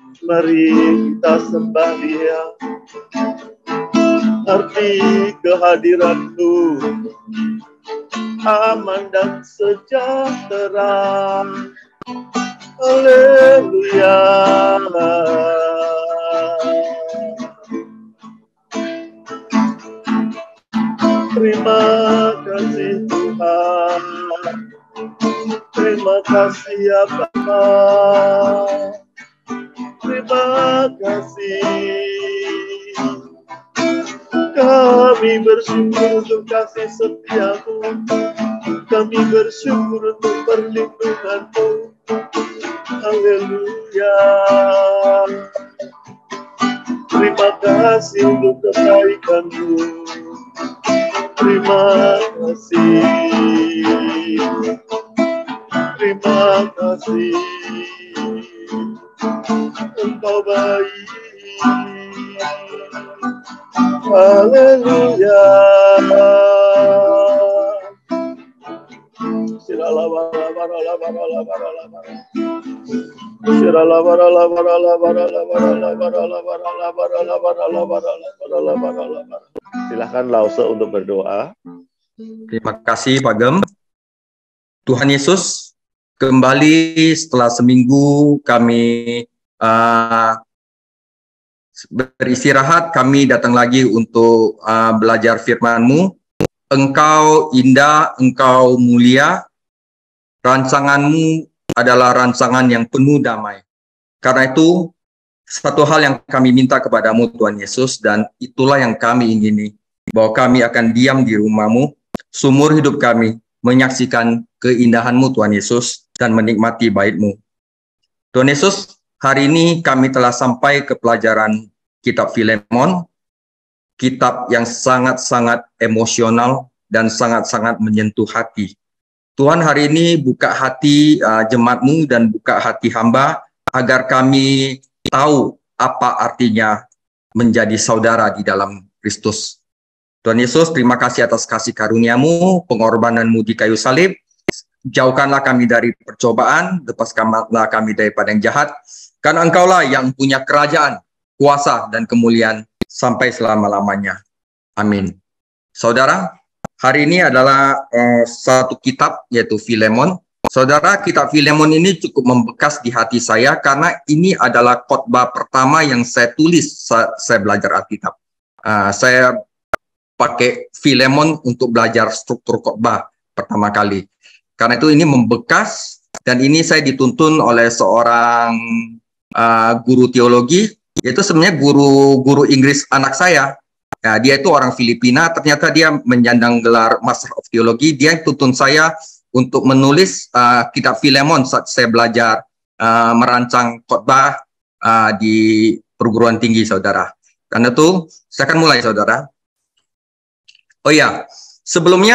Mari kita sembah Dia. Arti kehadiran-Mu aman dan sejahtera. Haleluya. Terima kasih Tuhan. Terima kasih ya Bapa. Terima kasih. Kami bersyukur untuk kasih setia-Mu. Kami bersyukur untuk perlindungan-Mu. Haleluya. Terima kasih untuk kebaikan-Mu. Terima kasih. Terima kasih. Engkau baik. Haleluya. Silakan Lause untuk berdoa. Terima kasih Pak Gem. Tuhan Yesus, kembali setelah seminggu kami beristirahat, kami datang lagi untuk belajar firman-Mu. Engkau indah, Engkau mulia, rancangan-Mu adalah rancangan yang penuh damai. Karena itu, satu hal yang kami minta kepadamu Tuhan Yesus, dan itulah yang kami ingini, bahwa kami akan diam di rumah-Mu, seumur hidup kami, menyaksikan keindahan-Mu Tuhan Yesus, dan menikmati bait-Mu. Tuhan Yesus, hari ini kami telah sampai ke pelajaran kitab Filemon, kitab yang sangat-sangat emosional dan sangat-sangat menyentuh hati. Tuhan hari ini buka hati jemaat-Mu dan buka hati hamba, agar kami tahu apa artinya menjadi saudara di dalam Kristus. Tuhan Yesus, terima kasih atas kasih karunia-Mu, pengorbanan-Mu di kayu salib. Jauhkanlah kami dari percobaan, lepaskanlah kami daripada yang jahat, karena Engkaulah yang punya kerajaan, kuasa, dan kemuliaan sampai selama-lamanya. Amin. Saudara, hari ini adalah satu kitab, yaitu Filemon. Saudara, kitab Filemon ini cukup membekas di hati saya, karena ini adalah khotbah pertama yang saya tulis saat saya belajar Alkitab. Saya pakai Filemon untuk belajar struktur khotbah pertama kali. Karena itu ini membekas, dan ini saya dituntun oleh seorang guru teologi, yaitu sebenarnya guru Inggris anak saya. Nah, dia itu orang Filipina, ternyata dia menyandang gelar Master of Theology. Dia tuntun saya untuk menulis kitab Filemon saat saya belajar merancang khotbah di perguruan tinggi, saudara. Karena itu, saya akan mulai, saudara. Oh ya, sebelum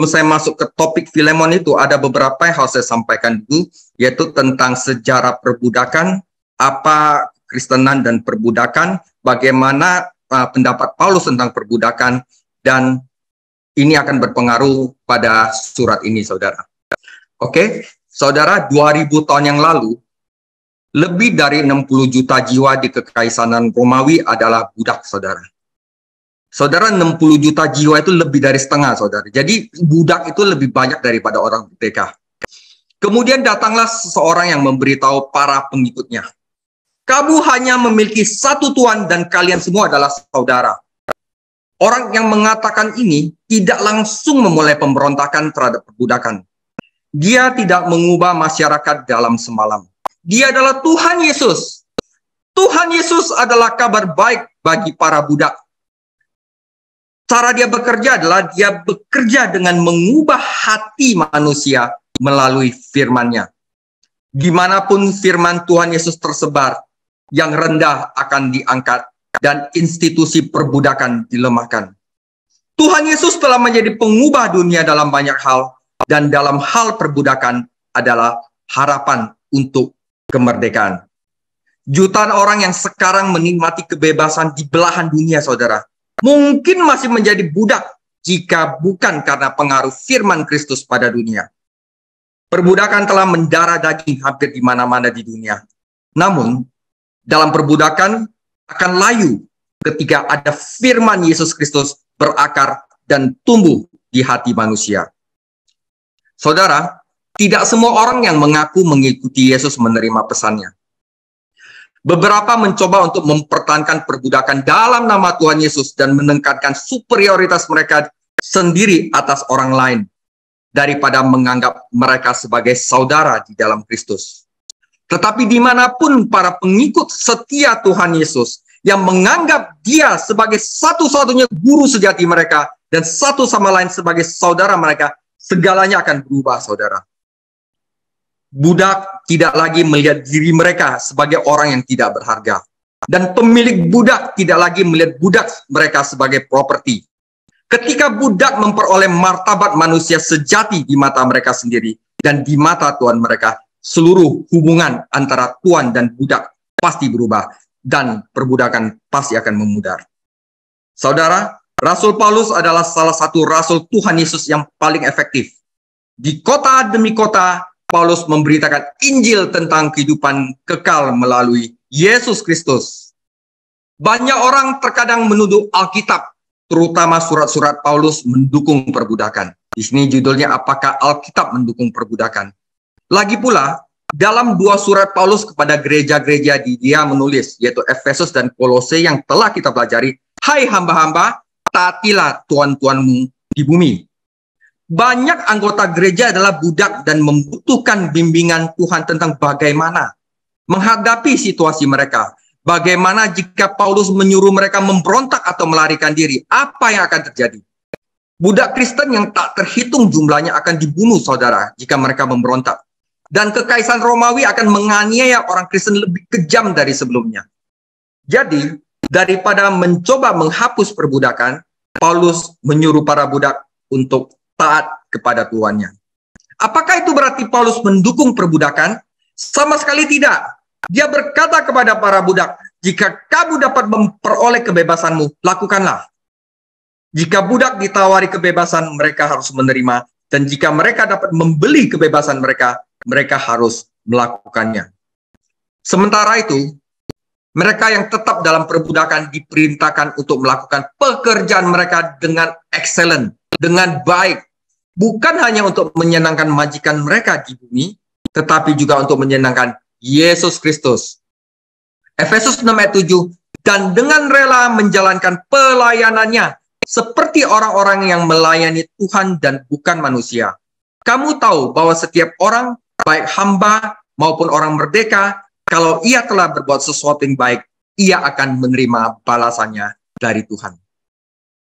saya masuk ke topik Filemon itu, ada beberapa yang harus saya sampaikan dulu, yaitu tentang sejarah perbudakan, apa Kristenan dan perbudakan, bagaimana pendapat Paulus tentang perbudakan, dan ini akan berpengaruh pada surat ini, saudara. Oke, saudara, 2000 tahun yang lalu, lebih dari 60 juta jiwa di Kekaisaran Romawi adalah budak, saudara. Saudara, 60 juta jiwa itu lebih dari setengah, saudara. Jadi, budak itu lebih banyak daripada orang merdeka. Kemudian datanglah seseorang yang memberitahu para pengikutnya, kamu hanya memiliki satu Tuhan dan kalian semua adalah saudara. Orang yang mengatakan ini tidak langsung memulai pemberontakan terhadap perbudakan. Dia tidak mengubah masyarakat dalam semalam. Dia adalah Tuhan Yesus. Tuhan Yesus adalah kabar baik bagi para budak. Cara dia bekerja adalah dia bekerja dengan mengubah hati manusia melalui firman-Nya. Dimanapun firman Tuhan Yesus tersebar, yang rendah akan diangkat dan institusi perbudakan dilemahkan. Tuhan Yesus telah menjadi pengubah dunia dalam banyak hal, dan dalam hal perbudakan adalah harapan untuk kemerdekaan. Jutaan orang yang sekarang menikmati kebebasan di belahan dunia, saudara, mungkin masih menjadi budak jika bukan karena pengaruh firman Kristus pada dunia. Perbudakan telah mendarah daging hampir di mana-mana di dunia. Namun, dalam perbudakan akan layu ketika ada firman Yesus Kristus berakar dan tumbuh di hati manusia. Saudara, tidak semua orang yang mengaku mengikuti Yesus menerima pesannya. Beberapa mencoba untuk mempertahankan perbudakan dalam nama Tuhan Yesus dan menekankan superioritas mereka sendiri atas orang lain daripada menganggap mereka sebagai saudara di dalam Kristus. Tetapi dimanapun para pengikut setia Tuhan Yesus yang menganggap dia sebagai satu-satunya guru sejati mereka dan satu sama lain sebagai saudara mereka, segalanya akan berubah, saudara. Budak tidak lagi melihat diri mereka sebagai orang yang tidak berharga. Dan pemilik budak tidak lagi melihat budak mereka sebagai properti. Ketika budak memperoleh martabat manusia sejati di mata mereka sendiri dan di mata Tuhan mereka, seluruh hubungan antara tuan dan budak pasti berubah dan perbudakan pasti akan memudar. Saudara, Rasul Paulus adalah salah satu rasul Tuhan Yesus yang paling efektif. Di kota demi kota, Paulus memberitakan Injil tentang kehidupan kekal melalui Yesus Kristus. Banyak orang terkadang menuduh Alkitab, terutama surat-surat Paulus, mendukung perbudakan. Di sini judulnya, apakah Alkitab mendukung perbudakan? Lagi pula, dalam dua surat Paulus kepada gereja-gereja dia menulis, yaitu Efesus dan Kolose yang telah kita pelajari, hai hamba-hamba, taatilah tuan-tuanmu di bumi. Banyak anggota gereja adalah budak dan membutuhkan bimbingan Tuhan tentang bagaimana menghadapi situasi mereka. Bagaimana jika Paulus menyuruh mereka memberontak atau melarikan diri? Apa yang akan terjadi? Budak Kristen yang tak terhitung jumlahnya akan dibunuh, saudara, jika mereka memberontak. Dan kekaisaran Romawi akan menganiaya orang Kristen lebih kejam dari sebelumnya. Jadi, daripada mencoba menghapus perbudakan, Paulus menyuruh para budak untuk taat kepada tuannya. Apakah itu berarti Paulus mendukung perbudakan? Sama sekali tidak. Dia berkata kepada para budak, jika kamu dapat memperoleh kebebasanmu, lakukanlah. Jika budak ditawari kebebasan, mereka harus menerima. Dan jika mereka dapat membeli kebebasan mereka, mereka harus melakukannya. Sementara itu, mereka yang tetap dalam perbudakan diperintahkan untuk melakukan pekerjaan mereka dengan excellent, dengan baik, bukan hanya untuk menyenangkan majikan mereka di bumi, tetapi juga untuk menyenangkan Yesus Kristus. Efesus 6 ayat 7, dan dengan rela menjalankan pelayanannya seperti orang-orang yang melayani Tuhan dan bukan manusia. Kamu tahu bahwa setiap orang, baik hamba maupun orang merdeka, kalau ia telah berbuat sesuatu yang baik, ia akan menerima balasannya dari Tuhan.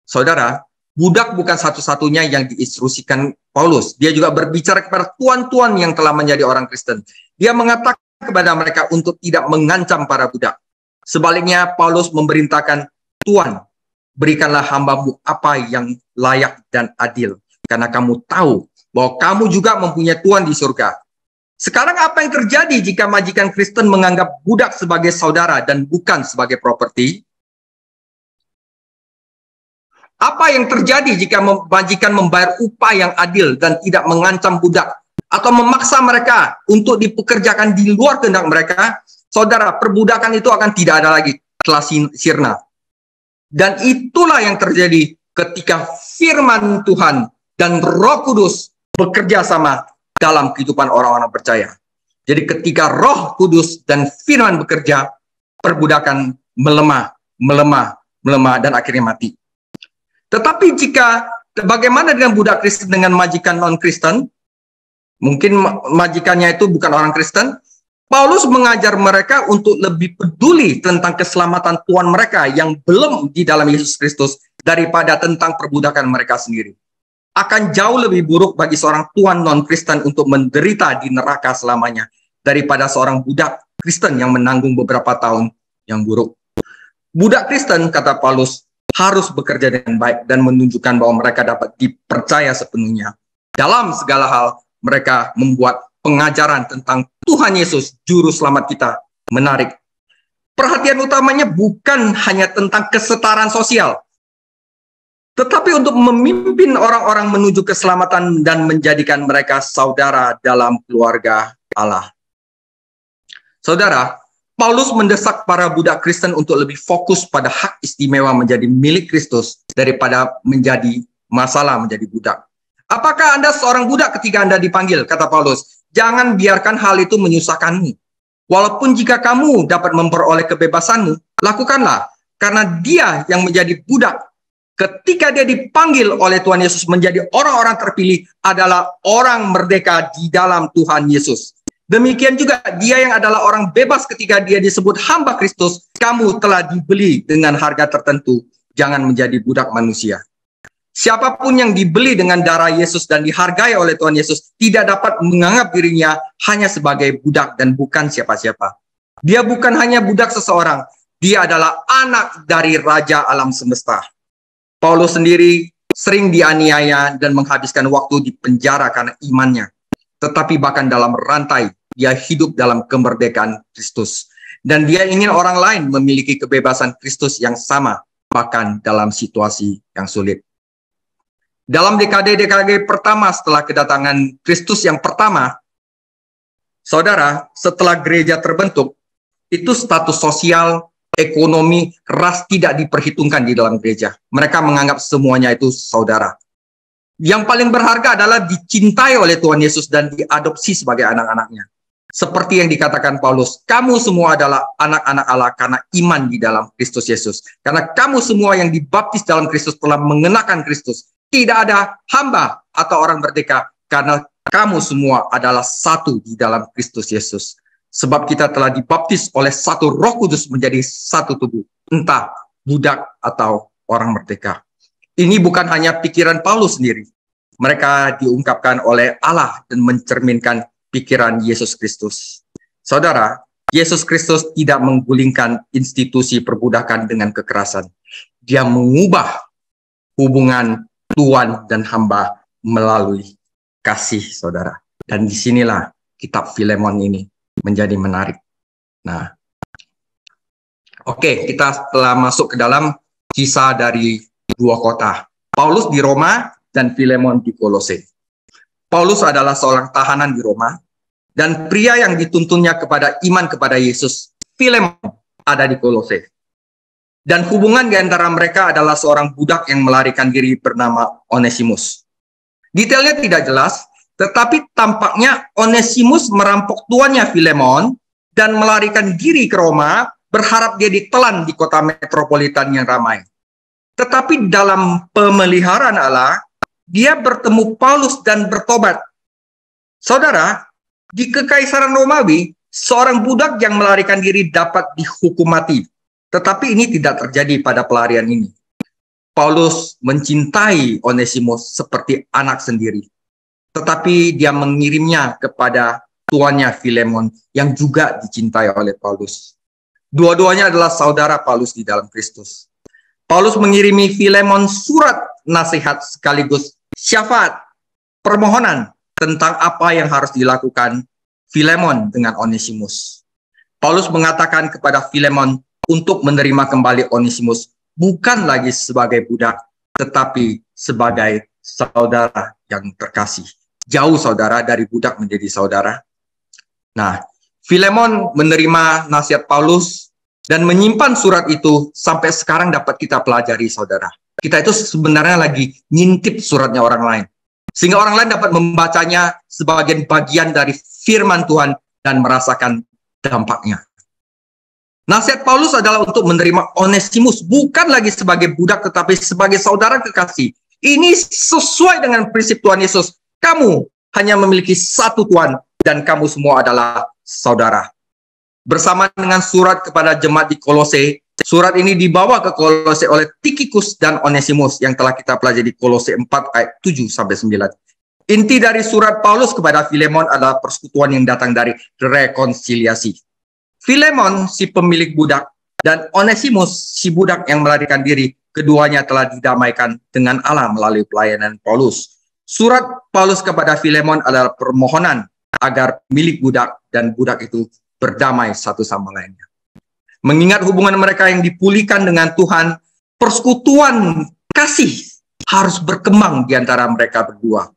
Saudara, budak bukan satu-satunya yang diinstruksikan Paulus. Dia juga berbicara kepada tuan-tuan yang telah menjadi orang Kristen. Dia mengatakan kepada mereka untuk tidak mengancam para budak. Sebaliknya, Paulus memerintahkan, Tuan, berikanlah hambamu apa yang layak dan adil. Karena kamu tahu bahwa kamu juga mempunyai Tuhan di surga. Sekarang apa yang terjadi jika majikan Kristen menganggap budak sebagai saudara dan bukan sebagai properti? Apa yang terjadi jika majikan membayar upah yang adil dan tidak mengancam budak atau memaksa mereka untuk dipekerjakan di luar kehendak mereka? Saudara, perbudakan itu akan tidak ada lagi, telah sirna. Dan itulah yang terjadi ketika firman Tuhan dan Roh Kudus bekerja sama dalam kehidupan orang-orang percaya. Jadi ketika Roh Kudus dan firman bekerja, perbudakan melemah, dan akhirnya mati. Tetapi bagaimana dengan budak Kristen dengan majikan non-Kristen? Mungkin majikannya itu bukan orang Kristen. Paulus mengajar mereka untuk lebih peduli tentang keselamatan tuan mereka yang belum di dalam Yesus Kristus daripada tentang perbudakan mereka sendiri. Akan jauh lebih buruk bagi seorang tuan non-Kristen untuk menderita di neraka selamanya daripada seorang budak Kristen yang menanggung beberapa tahun yang buruk. Budak Kristen, kata Paulus, harus bekerja dengan baik dan menunjukkan bahwa mereka dapat dipercaya sepenuhnya. Dalam segala hal, mereka membuat pengajaran tentang Tuhan Yesus, Juru Selamat kita, menarik. Perhatian utamanya bukan hanya tentang kesetaraan sosial, tetapi untuk memimpin orang-orang menuju keselamatan dan menjadikan mereka saudara dalam keluarga Allah. Saudara, Paulus mendesak para budak Kristen untuk lebih fokus pada hak istimewa menjadi milik Kristus daripada menjadi masalah menjadi budak. Apakah Anda seorang budak ketika Anda dipanggil? Kata Paulus. Jangan biarkan hal itu menyusahkanmu. Walaupun jika kamu dapat memperoleh kebebasanmu, lakukanlah. Karena dia yang menjadi budak ketika dia dipanggil oleh Tuhan Yesus menjadi orang-orang terpilih adalah orang merdeka di dalam Tuhan Yesus. Demikian juga dia yang adalah orang bebas ketika dia disebut hamba Kristus, kamu telah dibeli dengan harga tertentu. Jangan menjadi budak manusia. Siapapun yang dibeli dengan darah Yesus dan dihargai oleh Tuhan Yesus tidak dapat menganggap dirinya hanya sebagai budak dan bukan siapa-siapa. Dia bukan hanya budak seseorang, dia adalah anak dari Raja Alam Semesta. Paulus sendiri sering dianiaya dan menghabiskan waktu di penjara karena imannya. Tetapi bahkan dalam rantai, dia hidup dalam kemerdekaan Kristus. Dan dia ingin orang lain memiliki kebebasan Kristus yang sama, bahkan dalam situasi yang sulit. Dalam dekade-dekade pertama setelah kedatangan Kristus yang pertama, saudara, setelah gereja terbentuk, itu status sosial, ekonomi, ras tidak diperhitungkan di dalam gereja. Mereka menganggap semuanya itu saudara. Yang paling berharga adalah dicintai oleh Tuhan Yesus dan diadopsi sebagai anak-anaknya. Seperti yang dikatakan Paulus, kamu semua adalah anak-anak Allah karena iman di dalam Kristus Yesus. Karena kamu semua yang dibaptis dalam Kristus telah mengenakan Kristus. Tidak ada hamba atau orang merdeka karena kamu semua adalah satu di dalam Kristus Yesus. Sebab kita telah dibaptis oleh satu Roh Kudus menjadi satu tubuh. Entah budak atau orang merdeka. Ini bukan hanya pikiran Paulus sendiri. Mereka diungkapkan oleh Allah dan mencerminkan pikiran Yesus Kristus. Saudara, Yesus Kristus tidak menggulingkan institusi perbudakan dengan kekerasan. Dia mengubah hubungan Tuhan dan hamba melalui kasih, saudara. Dan disinilah kitab Filemon ini menjadi menarik. Nah, oke, kita telah masuk ke dalam kisah dari dua kota. Paulus di Roma dan Filemon di Kolose. Paulus adalah seorang tahanan di Roma, dan pria yang dituntunnya kepada iman kepada Yesus, Filemon, ada di Kolose. Dan hubungan di antara mereka adalah seorang budak yang melarikan diri bernama Onesimus. Detailnya tidak jelas, tetapi tampaknya Onesimus merampok tuannya Filemon dan melarikan diri ke Roma, berharap dia ditelan di kota metropolitan yang ramai. Tetapi dalam pemeliharaan Allah, dia bertemu Paulus dan bertobat. Saudara, di Kekaisaran Romawi, seorang budak yang melarikan diri dapat dihukum mati. Tetapi ini tidak terjadi pada pelarian ini. Paulus mencintai Onesimus seperti anak sendiri. Tetapi dia mengirimnya kepada tuannya Filemon yang juga dicintai oleh Paulus. Dua-duanya adalah saudara Paulus di dalam Kristus. Paulus mengirimi Filemon surat nasihat sekaligus syafaat, permohonan tentang apa yang harus dilakukan Filemon dengan Onesimus. Paulus mengatakan kepada Filemon untuk menerima kembali Onesimus bukan lagi sebagai budak, tetapi sebagai saudara yang terkasih. Jauh saudara dari budak menjadi saudara. Nah, Filemon menerima nasihat Paulus dan menyimpan surat itu sampai sekarang dapat kita pelajari saudara. Kita itu sebenarnya lagi ngintip suratnya orang lain. Sehingga orang lain dapat membacanya sebagai bagian dari firman Tuhan dan merasakan dampaknya. Nasihat Paulus adalah untuk menerima Onesimus bukan lagi sebagai budak tetapi sebagai saudara kekasih. Ini sesuai dengan prinsip Tuhan Yesus. Kamu hanya memiliki satu Tuhan dan kamu semua adalah saudara. Bersama dengan surat kepada jemaat di Kolose, surat ini dibawa ke Kolose oleh Tikhikus dan Onesimus yang telah kita pelajari di Kolose 4 ayat 7-9. Inti dari surat Paulus kepada Filemon adalah persekutuan yang datang dari rekonsiliasi. Filemon si pemilik budak dan Onesimus si budak yang melarikan diri, keduanya telah didamaikan dengan Allah melalui pelayanan Paulus. Surat Paulus kepada Filemon adalah permohonan agar milik budak dan budak itu berdamai satu sama lainnya. Mengingat hubungan mereka yang dipulihkan dengan Tuhan, persekutuan kasih harus berkembang di antara mereka berdua.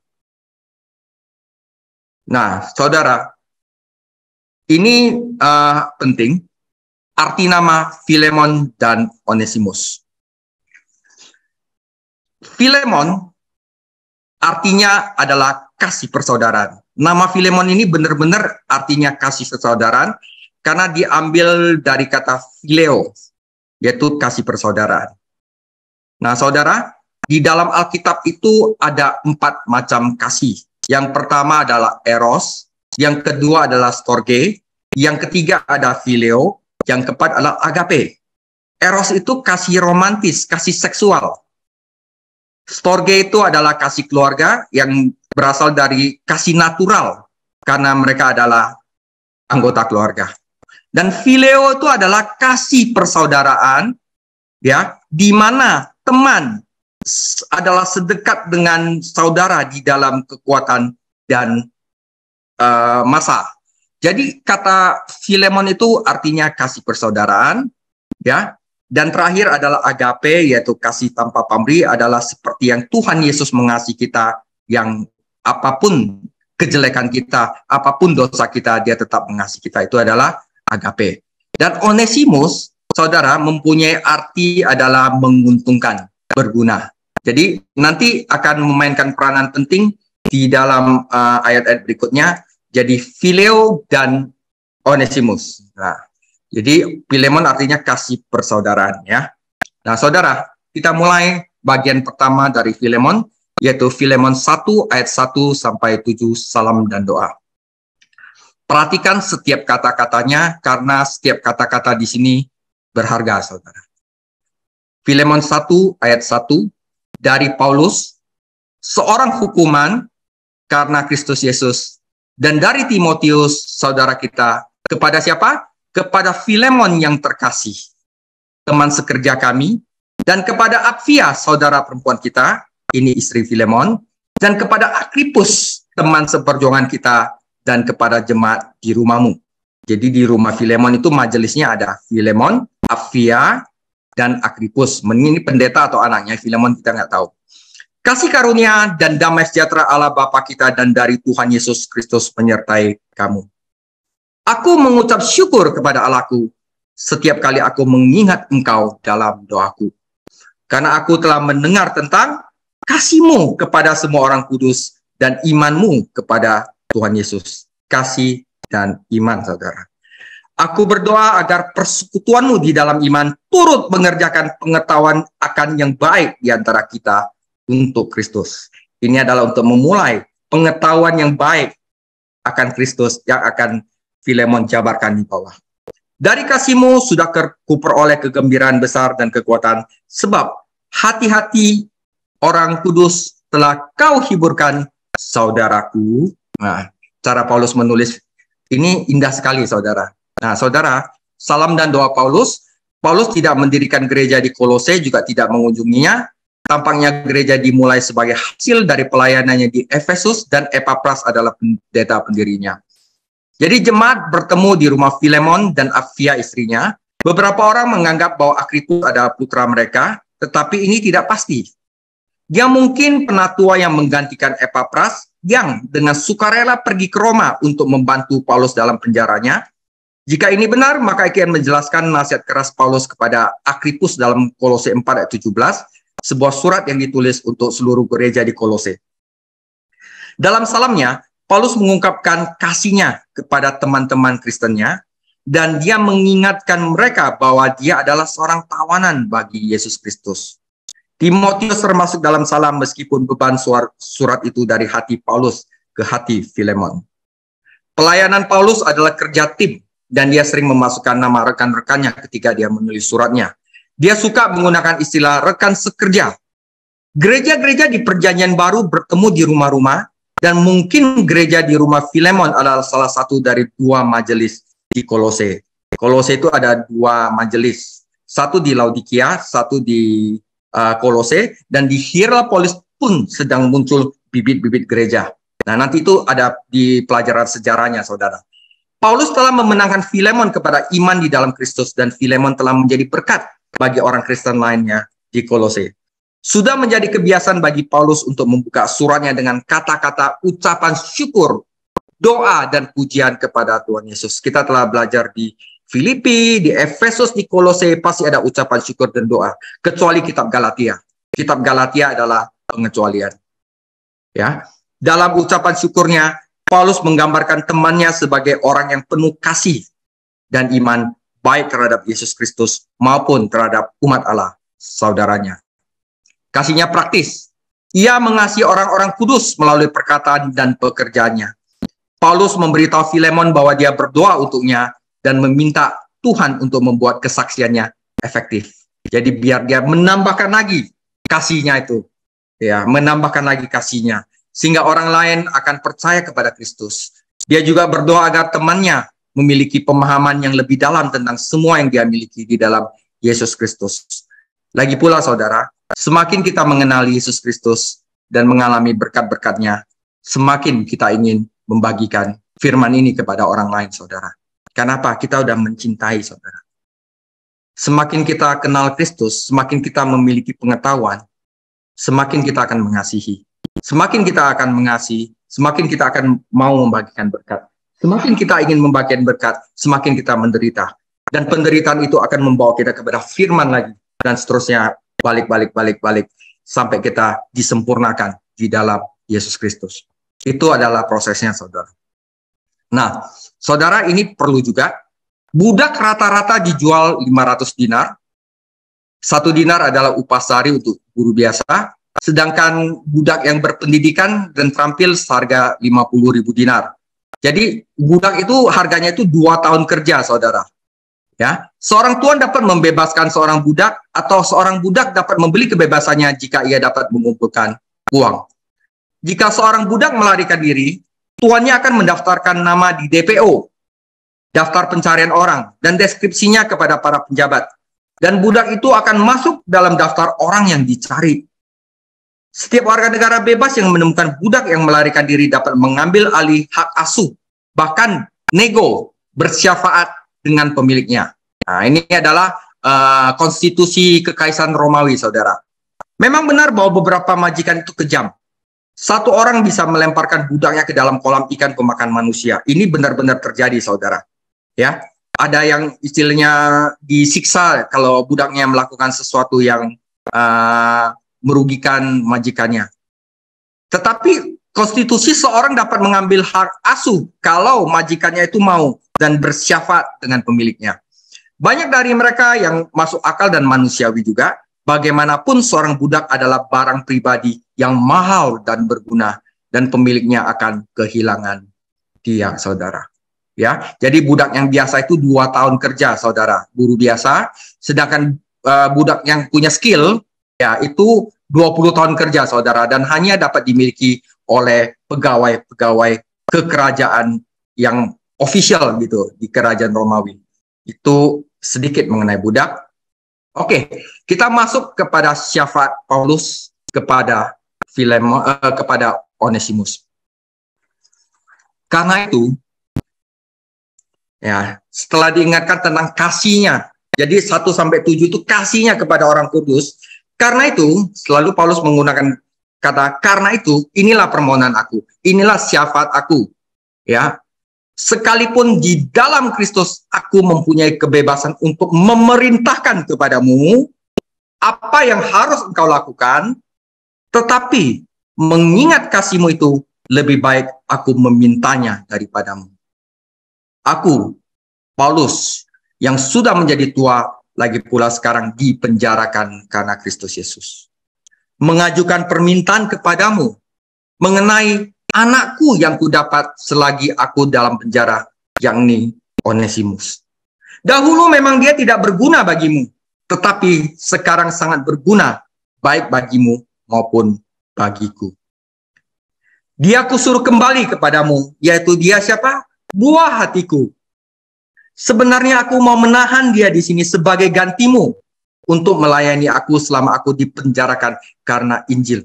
Nah, saudara, ini penting arti nama Filemon dan Onesimus. Filemon artinya adalah kasih persaudaraan. Nama Filemon ini benar-benar artinya kasih persaudaraan karena diambil dari kata phileo, yaitu kasih persaudaraan. Nah, saudara, di dalam Alkitab itu ada 4 macam kasih. Yang pertama adalah eros, yang kedua adalah storge, yang ketiga ada phileo, yang keempat adalah agape. Eros itu kasih romantis, kasih seksual. Storge itu adalah kasih keluarga yang berasal dari kasih natural karena mereka adalah anggota keluarga. Dan phileo itu adalah kasih persaudaraan, ya, di mana teman adalah sedekat dengan saudara di dalam kekuatan dan masa. Jadi kata Filemon itu artinya kasih persaudaraan, ya. Dan terakhir adalah agape, yaitu kasih tanpa pamrih, adalah seperti yang Tuhan Yesus mengasihi kita, yang apapun kejelekan kita, apapun dosa kita, dia tetap mengasihi kita. Itu adalah agape. Dan Onesimus, saudara, mempunyai arti adalah menguntungkan, berguna. Jadi nanti akan memainkan peranan penting di dalam ayat-ayat berikutnya. Jadi phileo dan Onesimus. Nah, jadi Filemon artinya kasih persaudaraan, ya. Nah, saudara, kita mulai bagian pertama dari Filemon, yaitu Filemon 1 ayat 1 sampai 7, salam dan doa. Perhatikan setiap kata-katanya karena setiap kata-kata di sini berharga, saudara. Filemon 1 ayat 1 dari Paulus, seorang hukuman karena Kristus Yesus, dan dari Timotius, saudara kita, kepada siapa? Kepada Filemon yang terkasih, teman sekerja kami, dan kepada Apfia, saudara perempuan kita, ini istri Filemon, dan kepada Agripus, teman seperjuangan kita, dan kepada jemaat di rumahmu. Jadi di rumah Filemon itu majelisnya ada Filemon, Apfia, dan Agripus. Ini pendeta atau anaknya Filemon, kita nggak tahu. Kasih karunia dan damai sejahtera Allah Bapa kita dan dari Tuhan Yesus Kristus menyertai kamu. Aku mengucap syukur kepada Allahku setiap kali aku mengingat engkau dalam doaku. Karena aku telah mendengar tentang kasihmu kepada semua orang kudus dan imanmu kepada Tuhan Yesus. Kasih dan iman, saudara. Aku berdoa agar persekutuanmu di dalam iman turut mengerjakan pengetahuan akan yang baik di antara kita untuk Kristus. Ini adalah untuk memulai pengetahuan yang baik akan Kristus yang akan Filemon jabarkan di bawah. Dari kasihmu sudah kuperoleh kegembiraan besar dan kekuatan, sebab hati-hati orang kudus telah kau hiburkan, saudaraku. Nah, cara Paulus menulis ini indah sekali, saudara. Nah, saudara, salam dan doa Paulus. Paulus tidak mendirikan gereja di Kolose, juga tidak mengunjunginya. Tampaknya gereja dimulai sebagai hasil dari pelayanannya di Efesus, dan Epapras adalah pendeta pendirinya. Jadi jemaat bertemu di rumah Filemon dan Apfia istrinya. Beberapa orang menganggap bahwa Agripus adalah putra mereka, tetapi ini tidak pasti. Dia mungkin penatua yang menggantikan Epapras, yang dengan sukarela pergi ke Roma untuk membantu Paulus dalam penjaranya. Jika ini benar, maka akan menjelaskan nasihat keras Paulus kepada Agripus dalam Kolose 4 ayat 17, sebuah surat yang ditulis untuk seluruh gereja di Kolose. Dalam salamnya, Paulus mengungkapkan kasihnya kepada teman-teman Kristennya, dan dia mengingatkan mereka bahwa dia adalah seorang tawanan bagi Yesus Kristus. Timotius termasuk dalam salam meskipun beban surat itu dari hati Paulus ke hati Filemon. Pelayanan Paulus adalah kerja tim, dan dia sering memasukkan nama rekan-rekannya ketika dia menulis suratnya. Dia suka menggunakan istilah rekan sekerja. Gereja-gereja di Perjanjian Baru bertemu di rumah-rumah, dan mungkin gereja di rumah Filemon adalah salah satu dari 2 majelis di Kolose. Kolose itu ada 2 majelis. Satu di Laodikia, satu di Kolose, dan di Hierapolis pun sedang muncul bibit-bibit gereja. Nah, nanti itu ada di pelajaran sejarahnya, saudara. Paulus telah memenangkan Filemon kepada iman di dalam Kristus, dan Filemon telah menjadi berkat bagi orang Kristen lainnya di Kolose. Sudah menjadi kebiasaan bagi Paulus untuk membuka suratnya dengan kata-kata ucapan syukur, doa, dan pujian kepada Tuhan Yesus. Kita telah belajar di Filipi, di Efesus, di Kolose pasti ada ucapan syukur dan doa. Kecuali kitab Galatia. Kitab Galatia adalah pengecualian. Ya, dalam ucapan syukurnya, Paulus menggambarkan temannya sebagai orang yang penuh kasih dan iman baik terhadap Yesus Kristus maupun terhadap umat Allah, saudaranya. Kasihnya praktis. Ia mengasihi orang-orang kudus melalui perkataan dan pekerjaannya. Paulus memberitahu Filemon bahwa dia berdoa untuknya dan meminta Tuhan untuk membuat kesaksiannya efektif. Jadi biar dia menambahkan lagi kasihnya itu. Ya, menambahkan lagi kasihnya. Sehingga orang lain akan percaya kepada Kristus. Dia juga berdoa agar temannya memiliki pemahaman yang lebih dalam tentang semua yang dia miliki di dalam Yesus Kristus. Lagi pula saudara, semakin kita mengenali Yesus Kristus dan mengalami berkat-berkatnya, semakin kita ingin membagikan firman ini kepada orang lain, saudara. Kenapa? Kita sudah mencintai, saudara. Semakin kita kenal Kristus, semakin kita memiliki pengetahuan, semakin kita akan mengasihi. Semakin kita akan mengasihi, semakin kita akan mau membagikan berkat. Semakin kita ingin membagikan berkat, semakin kita menderita. Dan penderitaan itu akan membawa kita kepada firman lagi. Dan seterusnya, balik, sampai kita disempurnakan di dalam Yesus Kristus. Itu adalah prosesnya, saudara. Nah, saudara, ini perlu juga. Budak rata-rata dijual 500 dinar. 1 dinar adalah upah sehari untuk guru biasa. Sedangkan budak yang berpendidikan dan terampil seharga 50.000 dinar. Jadi, budak itu harganya itu 2 tahun kerja, saudara. Ya, seorang tuan dapat membebaskan seorang budak atau seorang budak dapat membeli kebebasannya jika ia dapat mengumpulkan uang. Jika seorang budak melarikan diri, tuannya akan mendaftarkan nama di DPO, daftar pencarian orang, dan deskripsinya kepada para penjabat. Dan budak itu akan masuk dalam daftar orang yang dicari. Setiap warga negara bebas yang menemukan budak yang melarikan diri dapat mengambil alih hak asuh, bahkan nego, bersyafaat dengan pemiliknya. Nah, ini adalah konstitusi Kekaisaran Romawi, saudara. Memang benar bahwa beberapa majikan itu kejam. Satu orang bisa melemparkan budaknya ke dalam kolam ikan pemakan manusia. Ini benar-benar terjadi, saudara. Ya, ada yang istilahnya disiksa kalau budaknya melakukan sesuatu yang merugikan majikannya. Tetapi konstitusi seorang dapat mengambil hak asuh kalau majikannya itu mau dan bersyafaat dengan pemiliknya. Banyak dari mereka yang masuk akal dan manusiawi juga. Bagaimanapun seorang budak adalah barang pribadi yang mahal dan berguna dan pemiliknya akan kehilangan dia, saudara. Ya, jadi budak yang biasa itu 2 tahun kerja, saudara, buruh biasa. Sedangkan budak yang punya skill, ya itu 20 tahun kerja, saudara, dan hanya dapat dimiliki oleh pegawai-pegawai kekerajaan yang official gitu di kerajaan Romawi. Itu sedikit mengenai budak. Oke, kita masuk kepada syafaat Paulus kepada kepada Onesimus. Karena itu, ya, setelah diingatkan tentang kasihnya, jadi 1-7 itu kasihnya kepada orang kudus. Karena itu, selalu Paulus menggunakan kata karena itu, inilah permohonan aku, inilah syafaat aku. Ya, sekalipun di dalam Kristus aku mempunyai kebebasan untuk memerintahkan kepadamu apa yang harus engkau lakukan, tetapi mengingat kasihmu itu lebih baik aku memintanya daripadamu. Aku, Paulus, yang sudah menjadi tua, lagi pula sekarang dipenjarakan karena Kristus Yesus, mengajukan permintaan kepadamu mengenai anakku yang kudapat selagi aku dalam penjara, yakni Onesimus. Dahulu memang dia tidak berguna bagimu, tetapi sekarang sangat berguna baik bagimu maupun bagiku. Dia kusuruh kembali kepadamu, yaitu dia siapa? Buah hatiku. Sebenarnya aku mau menahan dia di sini sebagai gantimu untuk melayani aku selama aku dipenjarakan karena Injil.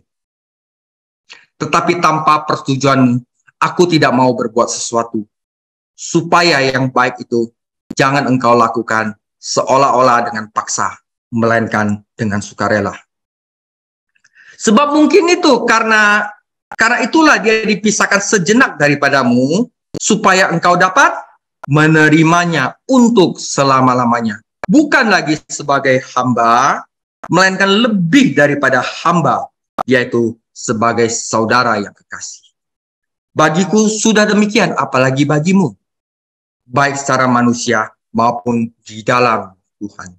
Tetapi tanpa persetujuanmu, aku tidak mau berbuat sesuatu. Supaya yang baik itu jangan engkau lakukan seolah-olah dengan paksa, melainkan dengan sukarela. Sebab mungkin itu karena itulah dia dipisahkan sejenak daripadamu, supaya engkau dapat menerimanya untuk selama-lamanya. Bukan lagi sebagai hamba, melainkan lebih daripada hamba, yaitu sebagai saudara yang kekasih. Bagiku sudah demikian, apalagi bagimu, baik secara manusia maupun di dalam Tuhan.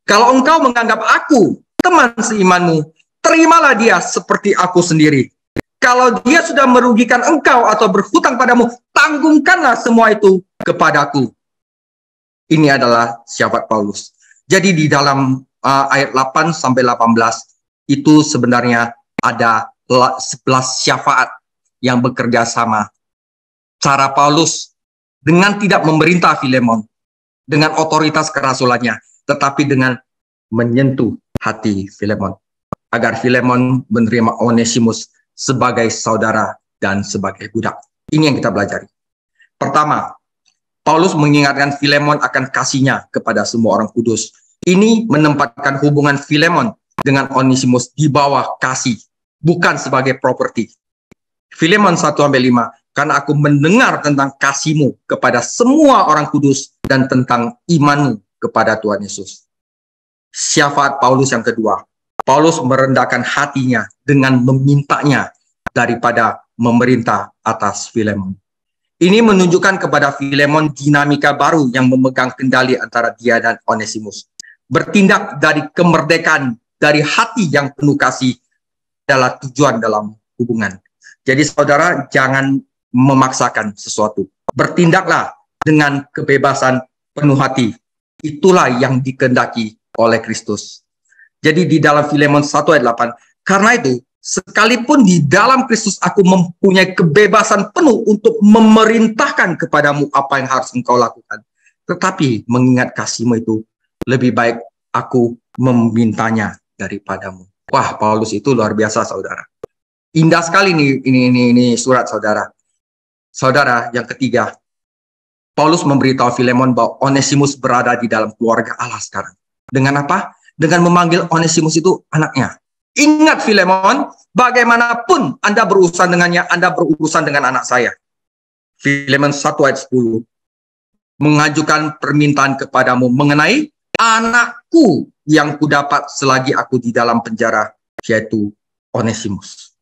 Kalau engkau menganggap aku teman seimanmu, terimalah dia seperti aku sendiri. Kalau dia sudah merugikan engkau atau berhutang padamu, tanggungkanlah semua itu kepadaku. Ini adalah syafaat Paulus. Jadi di dalam ayat 8 sampai 18 itu sebenarnya ada 11 syafaat yang bekerja sama. Cara Paulus dengan tidak memerintah Filemon dengan otoritas kerasulannya, tetapi dengan menyentuh hati Filemon agar Filemon menerima Onesimus sebagai saudara dan sebagai budak. Ini yang kita pelajari. Pertama, Paulus mengingatkan Filemon akan kasihnya kepada semua orang kudus. Ini menempatkan hubungan Filemon dengan Onesimus di bawah kasih, bukan sebagai properti. Filemon 1-5, karena aku mendengar tentang kasihmu kepada semua orang kudus dan tentang imanmu kepada Tuhan Yesus. Syafaat Paulus yang kedua, Paulus merendahkan hatinya dengan memintanya daripada memerintah atas Filemon. Ini menunjukkan kepada Filemon dinamika baru yang memegang kendali antara dia dan Onesimus. Bertindak dari kemerdekaan, dari hati yang penuh kasih adalah tujuan dalam hubungan. Jadi saudara, jangan memaksakan sesuatu. Bertindaklah dengan kebebasan penuh hati. Itulah yang dikehendaki oleh Kristus. Jadi di dalam Filemon 1:8, karena itu, sekalipun di dalam Kristus aku mempunyai kebebasan penuh untuk memerintahkan kepadamu apa yang harus engkau lakukan. Tetapi mengingat kasihmu itu, lebih baik aku memintanya daripadamu. Wah, Paulus itu luar biasa, saudara. Indah sekali ini surat saudara. Saudara, yang ketiga, Paulus memberitahu Filemon bahwa Onesimus berada di dalam keluarga Allah sekarang. Dengan apa? Dengan memanggil Onesimus itu anaknya. Ingat Filemon, bagaimanapun Anda berurusan dengannya, Anda berurusan dengan anak saya. Filemon 1:10 mengajukan permintaan kepadamu mengenai anakku yang kudapat selagi aku di dalam penjara, yaitu Onesimus.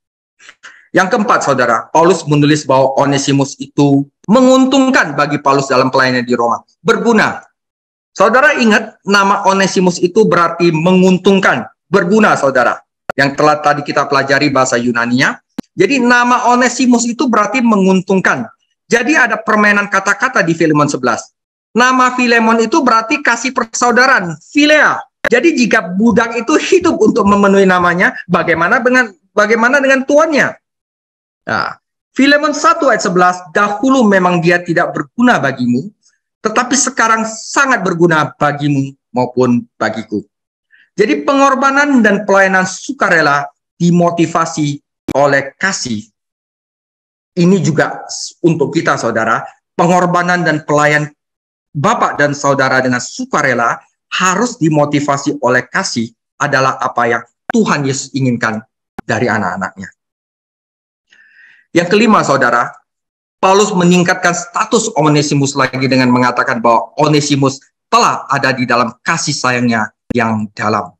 Yang keempat, saudara, Paulus menulis bahwa Onesimus itu menguntungkan bagi Paulus dalam pelayanan di Roma. Berguna. Saudara ingat, nama Onesimus itu berarti menguntungkan, berguna, saudara. Yang telah tadi kita pelajari bahasa Yunaninya. Jadi nama Onesimus itu berarti menguntungkan. Jadi ada permainan kata-kata di Filemon 11. Nama Filemon itu berarti kasih persaudaraan, Philea. Jadi jika budak itu hidup untuk memenuhi namanya, bagaimana dengan tuannya? Nah, Filemon 1:11, dahulu memang dia tidak berguna bagimu, tetapi sekarang sangat berguna bagimu maupun bagiku. Jadi pengorbanan dan pelayanan sukarela dimotivasi oleh kasih. Ini juga untuk kita, saudara. Pengorbanan dan pelayan Bapak dan saudara dengan sukarela harus dimotivasi oleh kasih adalah apa yang Tuhan Yesus inginkan dari anak-anaknya. Yang kelima, saudara, Paulus meningkatkan status Onesimus lagi dengan mengatakan bahwa Onesimus telah ada di dalam kasih sayangnya yang dalam.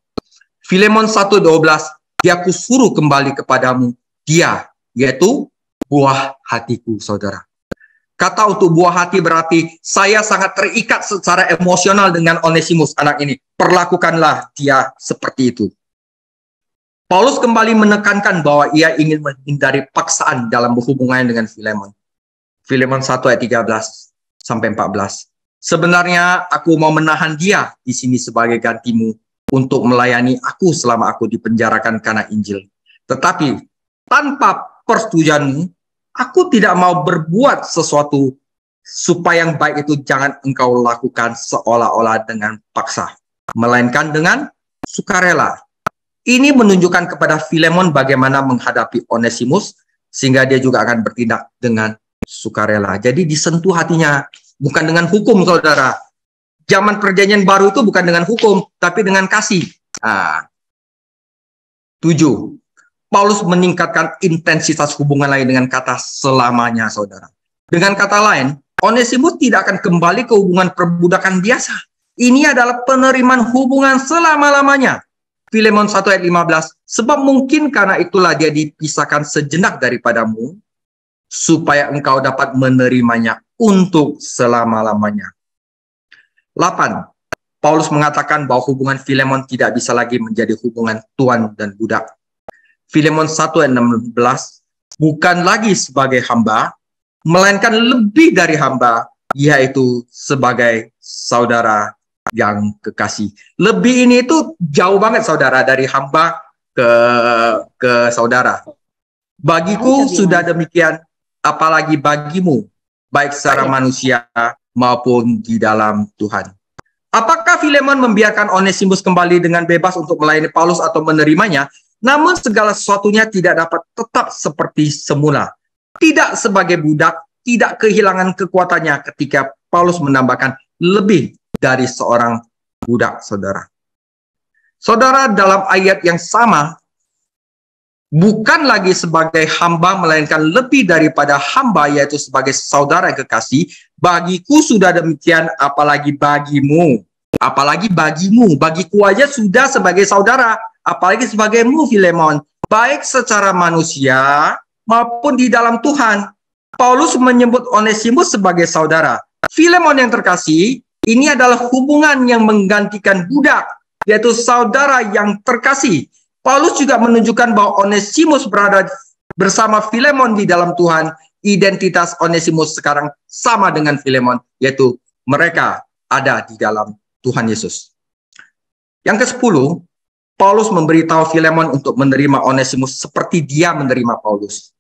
Filemon 1:12, dia kusuruh kembali kepadamu, dia, yaitu buah hatiku, saudara. Kata untuk buah hati berarti saya sangat terikat secara emosional dengan Onesimus, anak ini. Perlakukanlah dia seperti itu. Paulus kembali menekankan bahwa ia ingin menghindari paksaan dalam berhubungan dengan Filemon. Filemon 1:13-14. Sebenarnya aku mau menahan dia di sini sebagai gantimu untuk melayani aku selama aku dipenjarakan karena Injil. Tetapi tanpa persetujuanmu, aku tidak mau berbuat sesuatu supaya yang baik itu jangan engkau lakukan seolah-olah dengan paksa, melainkan dengan sukarela. Ini menunjukkan kepada Filemon bagaimana menghadapi Onesimus, sehingga dia juga akan bertindak dengan sukarela. Jadi disentuh hatinya, bukan dengan hukum, saudara. Zaman perjanjian baru itu bukan dengan hukum, tapi dengan kasih. 7. Paulus meningkatkan intensitas hubungan lain dengan kata selamanya, saudara. Dengan kata lain, Onesimus tidak akan kembali ke hubungan perbudakan biasa. Ini adalah penerimaan hubungan selama-lamanya. Filemon 1 ayat 15, sebab mungkin karena itulah dia dipisahkan sejenak daripadamu, supaya engkau dapat menerimanya untuk selama-lamanya. 8. Paulus mengatakan bahwa hubungan Filemon tidak bisa lagi menjadi hubungan tuan dan budak. Filemon 1 ayat 16, bukan lagi sebagai hamba, melainkan lebih dari hamba, yaitu sebagai saudara yang kekasih. Lebih ini itu jauh banget saudara, dari hamba ke saudara. Bagiku sudah demikian, apalagi bagimu, baik secara manusia maupun di dalam Tuhan. Apakah Filemon membiarkan Onesimus kembali dengan bebas untuk melayani Paulus atau menerimanya? Namun segala sesuatunya tidak dapat tetap seperti semula. Tidak sebagai budak, tidak kehilangan kekuatannya ketika Paulus menambahkan lebih dari seorang budak, saudara. Saudara, dalam ayat yang sama, bukan lagi sebagai hamba, melainkan lebih daripada hamba, yaitu sebagai saudara yang kekasih. Bagiku sudah demikian, apalagi bagimu. Apalagi bagimu. Bagiku aja sudah sebagai saudara, apalagi sebagaimu, Filemon. Baik secara manusia maupun di dalam Tuhan. Paulus menyebut Onesimus sebagai saudara. Filemon yang terkasih, ini adalah hubungan yang menggantikan budak, yaitu saudara yang terkasih. Paulus juga menunjukkan bahwa Onesimus berada bersama Filemon di dalam Tuhan. Identitas Onesimus sekarang sama dengan Filemon, yaitu mereka ada di dalam Tuhan Yesus. Yang ke-10, Paulus memberitahu Filemon untuk menerima Onesimus seperti dia menerima Paulus.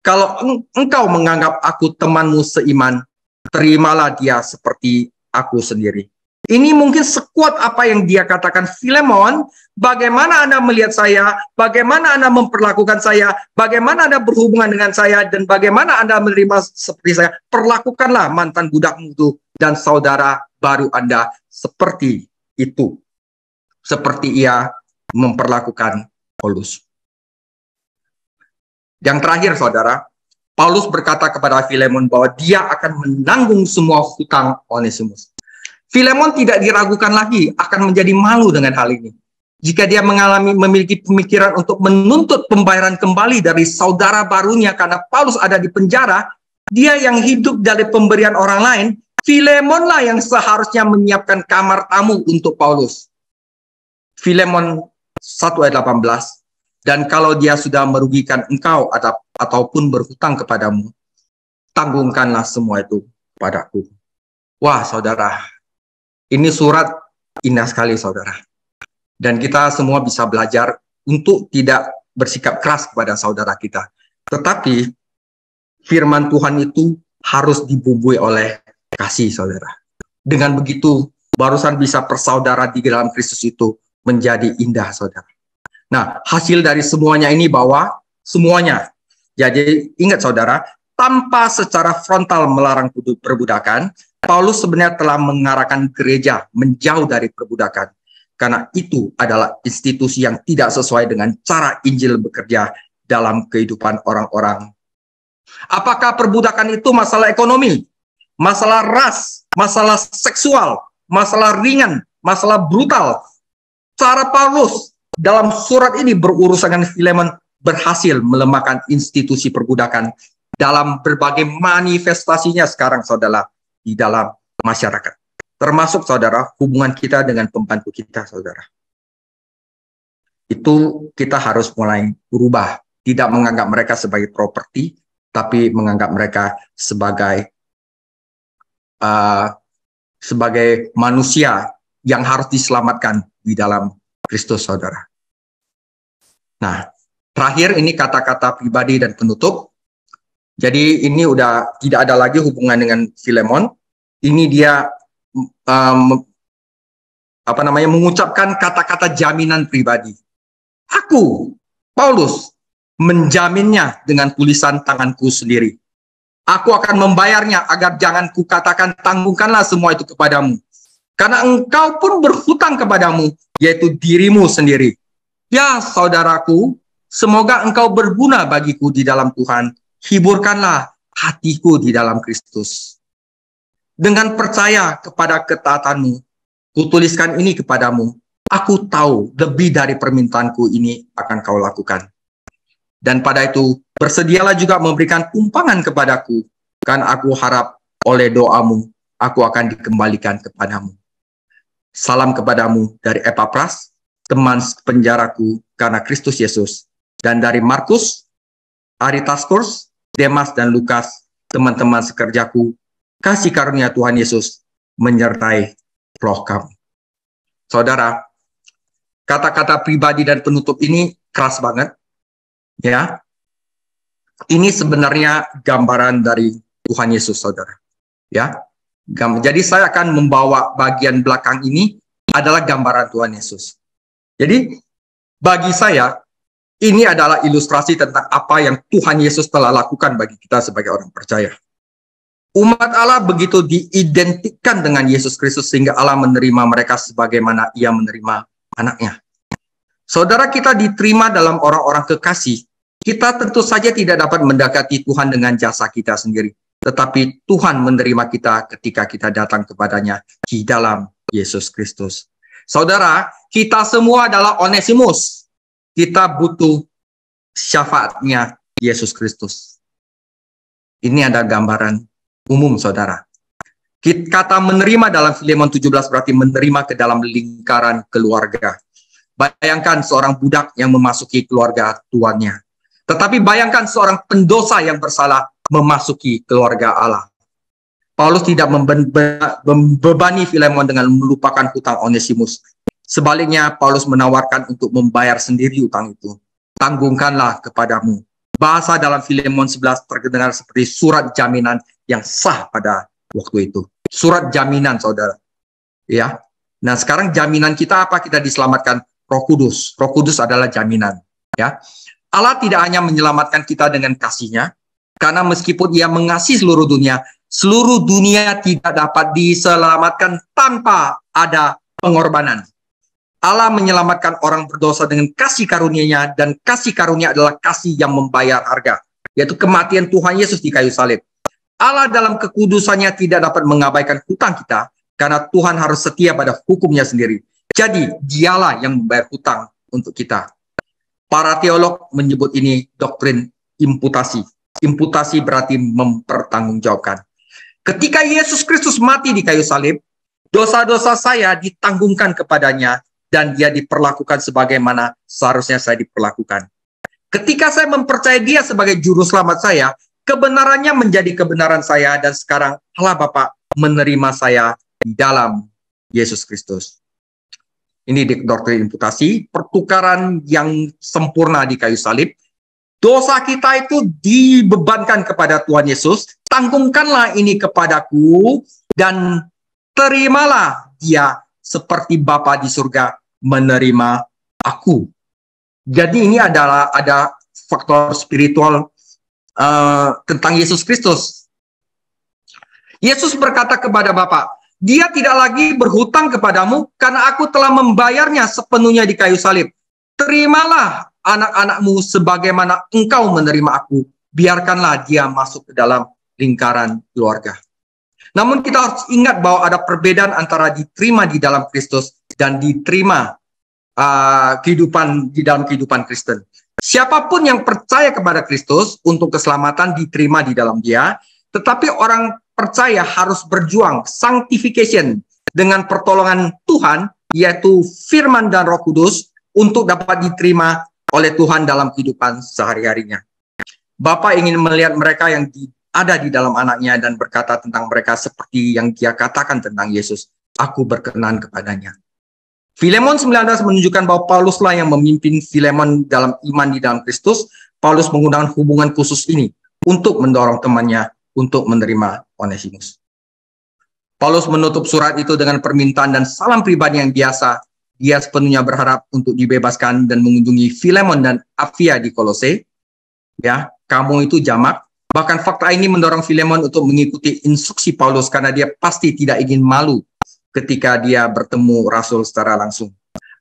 Kalau engkau menganggap aku temanmu seiman, terimalah dia seperti aku sendiri. Ini mungkin sekuat apa yang dia katakan, Filemon, bagaimana Anda melihat saya, bagaimana Anda memperlakukan saya, bagaimana Anda berhubungan dengan saya, dan bagaimana Anda menerima seperti saya. Perlakukanlah mantan budakmu itu dan saudara baru Anda seperti itu. Seperti ia memperlakukan Paulus. Yang terakhir, saudara, Paulus berkata kepada Filemon bahwa dia akan menanggung semua hutang Onesimus. Filemon tidak diragukan lagi akan menjadi malu dengan hal ini. Jika dia memiliki pemikiran untuk menuntut pembayaran kembali dari saudara barunya karena Paulus ada di penjara, dia yang hidup dari pemberian orang lain, Filemonlah yang seharusnya menyiapkan kamar tamu untuk Paulus. Filemon 1 ayat 18, dan kalau dia sudah merugikan engkau ataupun berhutang kepadamu, tanggungkanlah semua itu padaku. Wah, saudara, ini surat indah sekali, saudara. Dan kita semua bisa belajar untuk tidak bersikap keras kepada saudara kita. Tetapi firman Tuhan itu harus dibumbui oleh kasih, saudara. Dengan begitu, barusan bisa persaudara di dalam Kristus itu menjadi indah, saudara. Nah, hasil dari semuanya ini bahwa semuanya. Jadi ingat, saudara, tanpa secara frontal melarang perbudakan, Paulus sebenarnya telah mengarahkan gereja menjauh dari perbudakan. Karena itu adalah institusi yang tidak sesuai dengan cara Injil bekerja dalam kehidupan orang-orang. Apakah perbudakan itu masalah ekonomi, masalah ras, masalah seksual, masalah ringan, masalah brutal? Cara Paulus dalam surat ini berurusan dengan Filemon berhasil melemahkan institusi perbudakan dalam berbagai manifestasinya sekarang, saudara, di dalam masyarakat. Termasuk, saudara, hubungan kita dengan pembantu kita, saudara. Itu kita harus mulai berubah. Tidak menganggap mereka sebagai properti, tapi menganggap mereka sebagai manusia yang harus diselamatkan di dalam Kristus, saudara. Nah, terakhir ini kata-kata pribadi dan penutup. Jadi ini udah tidak ada lagi hubungan dengan Filemon. Ini dia mengucapkan kata-kata jaminan pribadi. Aku, Paulus, menjaminnya dengan tulisan tanganku sendiri. Aku akan membayarnya agar jangan kukatakan tanggungkanlah semua itu kepadamu. Karena engkau pun berhutang kepadamu, yaitu dirimu sendiri. Ya, saudaraku, semoga engkau berguna bagiku di dalam Tuhan. Hiburkanlah hatiku di dalam Kristus. Dengan percaya kepada ketaatanmu, kutuliskan ini kepadamu. Aku tahu lebih dari permintaanku ini akan kau lakukan. Dan pada itu, bersedialah juga memberikan tumpangan kepadaku, karena aku harap oleh doamu, aku akan dikembalikan kepadamu. Salam kepadamu dari Epapras, teman penjaraku karena Kristus Yesus, dan dari Markus, Aristarchus, Demas, dan Lukas, teman-teman sekerjaku. Kasih karunia Tuhan Yesus menyertai roh kamu. Saudara, kata-kata pribadi dan penutup ini keras banget, ya. Ini sebenarnya gambaran dari Tuhan Yesus, saudara. Ya, jadi saya akan membawa bagian belakang ini adalah gambaran Tuhan Yesus. Jadi bagi saya ini adalah ilustrasi tentang apa yang Tuhan Yesus telah lakukan bagi kita sebagai orang percaya. Umat Allah begitu diidentikan dengan Yesus Kristus sehingga Allah menerima mereka sebagaimana Ia menerima anaknya. Saudara, kita diterima dalam orang-orang kekasih. Kita tentu saja tidak dapat mendekati Tuhan dengan jasa kita sendiri. Tetapi Tuhan menerima kita ketika kita datang kepadanya di dalam Yesus Kristus. Saudara, kita semua adalah Onesimus. Kita butuh syafaatnya Yesus Kristus. Ini ada gambaran umum, saudara. Kata menerima dalam Filemon 17 berarti menerima ke dalam lingkaran keluarga. Bayangkan seorang budak yang memasuki keluarga tuannya. Tetapi bayangkan seorang pendosa yang bersalah memasuki keluarga Allah. Paulus tidak membebani Filemon dengan melupakan hutang Onesimus. Sebaliknya, Paulus menawarkan untuk membayar sendiri hutang itu. Tanggungkanlah kepadamu. Bahasa dalam Filemon 11 terdengar seperti surat jaminan yang sah pada waktu itu. Surat jaminan, saudara. Ya. Nah, sekarang jaminan kita apa? Kita diselamatkan Roh Kudus. Roh Kudus adalah jaminan. Ya. Allah tidak hanya menyelamatkan kita dengan kasih-Nya, karena meskipun Ia mengasihi seluruh dunia tidak dapat diselamatkan tanpa ada pengorbanan. Allah menyelamatkan orang berdosa dengan kasih karunia-Nya, dan kasih karunia adalah kasih yang membayar harga, yaitu kematian Tuhan Yesus di kayu salib. Allah dalam kekudusannya tidak dapat mengabaikan hutang kita, karena Tuhan harus setia pada hukumnya sendiri. Jadi, Dialah yang membayar hutang untuk kita. Para teolog menyebut ini doktrin imputasi. Imputasi berarti mempertanggungjawabkan. Ketika Yesus Kristus mati di kayu salib, dosa-dosa saya ditanggungkan kepadanya, dan Dia diperlakukan sebagaimana seharusnya saya diperlakukan. Ketika saya mempercayai Dia sebagai juru selamat saya, kebenarannya menjadi kebenaran saya, dan sekarang Allah Bapa menerima saya di dalam Yesus Kristus. Ini doktrin imputasi, pertukaran yang sempurna di kayu salib. Dosa kita itu dibebankan kepada Tuhan Yesus, tanggungkanlah ini kepadaku, dan terimalah Dia seperti Bapa di surga menerima aku. Jadi ini adalah ada faktor spiritual tentang Yesus Kristus. Yesus berkata kepada Bapa, Dia tidak lagi berhutang kepadamu karena aku telah membayarnya sepenuhnya di kayu salib. Terimalah anak-anakmu sebagaimana engkau menerima aku. Biarkanlah dia masuk ke dalam lingkaran keluarga. Namun kita harus ingat bahwa ada perbedaan antara diterima di dalam Kristus dan diterima kehidupan di dalam kehidupan Kristen. Siapapun yang percaya kepada Kristus untuk keselamatan diterima di dalam Dia, tetapi orang percaya harus berjuang sanctification dengan pertolongan Tuhan, yaitu firman dan Roh Kudus, untuk dapat diterima oleh Tuhan dalam kehidupan sehari-harinya. Bapa ingin melihat mereka yang ada di dalam anaknya dan berkata tentang mereka seperti yang Dia katakan tentang Yesus, aku berkenan kepadanya. Filemon 19 menunjukkan bahwa Pauluslah yang memimpin Filemon dalam iman di dalam Kristus. Paulus menggunakan hubungan khusus ini untuk mendorong temannya untuk menerima Onesimus. Paulus menutup surat itu dengan permintaan dan salam pribadi yang biasa. Dia sepenuhnya berharap untuk dibebaskan dan mengunjungi Filemon dan Apfia di Kolose. Ya, kamu itu jamak. Bahkan fakta ini mendorong Filemon untuk mengikuti instruksi Paulus karena dia pasti tidak ingin malu ketika dia bertemu Rasul secara langsung.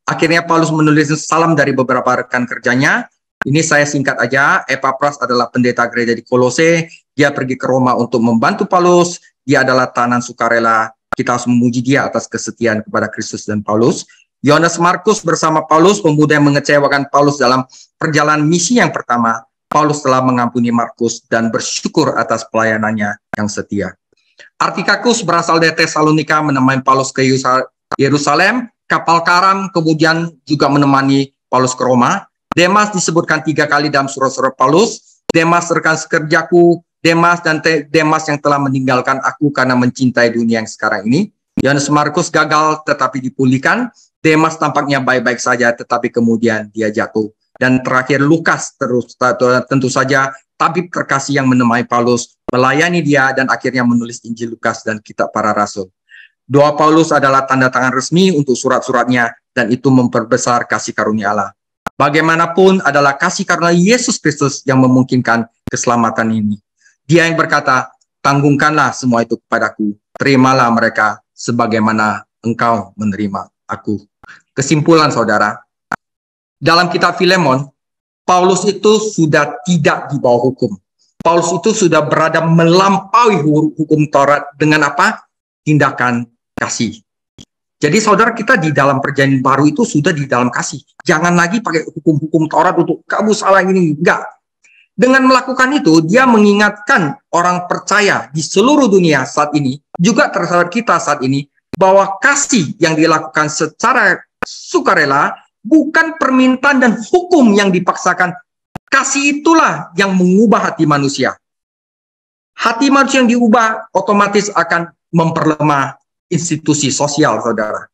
Akhirnya Paulus menulis salam dari beberapa rekan kerjanya. Ini saya singkat aja. Epapras adalah pendeta gereja di Kolose. Dia pergi ke Roma untuk membantu Paulus. dia adalah tahanan sukarela. Kita harus memuji dia atas kesetiaan kepada Kristus dan Paulus. Yohanes Markus bersama Paulus, pemuda yang mengecewakan Paulus dalam perjalanan misi yang pertama. Paulus telah mengampuni Markus dan bersyukur atas pelayanannya yang setia. Artikakus berasal dari Tesalonika, menemani Paulus ke Yerusalem. Kapal karam kemudian juga menemani Paulus ke Roma. Demas disebutkan 3 kali dalam surat-surat Paulus. Demas rekan sekerjaku, Demas dan Demas yang telah meninggalkan aku karena mencintai dunia yang sekarang ini. Yohanes Markus gagal tetapi dipulihkan. Demas tampaknya baik-baik saja tetapi kemudian dia jatuh. Dan terakhir Lukas, tentu saja tabib terkasih yang menemani Paulus, melayani dia dan akhirnya menulis Injil Lukas dan kitab para rasul. Doa Paulus adalah tanda tangan resmi untuk surat-suratnya dan itu memperbesar kasih karunia Allah. Bagaimanapun adalah kasih karunia Yesus Kristus yang memungkinkan keselamatan ini. Dia yang berkata, tanggungkanlah semua itu kepadaku, terimalah mereka sebagaimana engkau menerima aku. Kesimpulan saudara, dalam kitab Filemon, Paulus itu sudah tidak di bawah hukum. Paulus itu sudah berada melampaui hukum Taurat dengan apa? Tindakan kasih. Jadi saudara, kita di dalam perjanjian baru itu sudah di dalam kasih. Jangan lagi pakai hukum-hukum Taurat untuk kamu salah ini. Enggak. Dengan melakukan itu, dia mengingatkan orang percaya di seluruh dunia saat ini, juga terhadap kita saat ini, bahwa kasih yang dilakukan secara sukarela bukan permintaan dan hukum yang dipaksakan. Kasih itulah yang mengubah hati manusia. Hati manusia yang diubah otomatis akan memperlemah institusi sosial, saudara.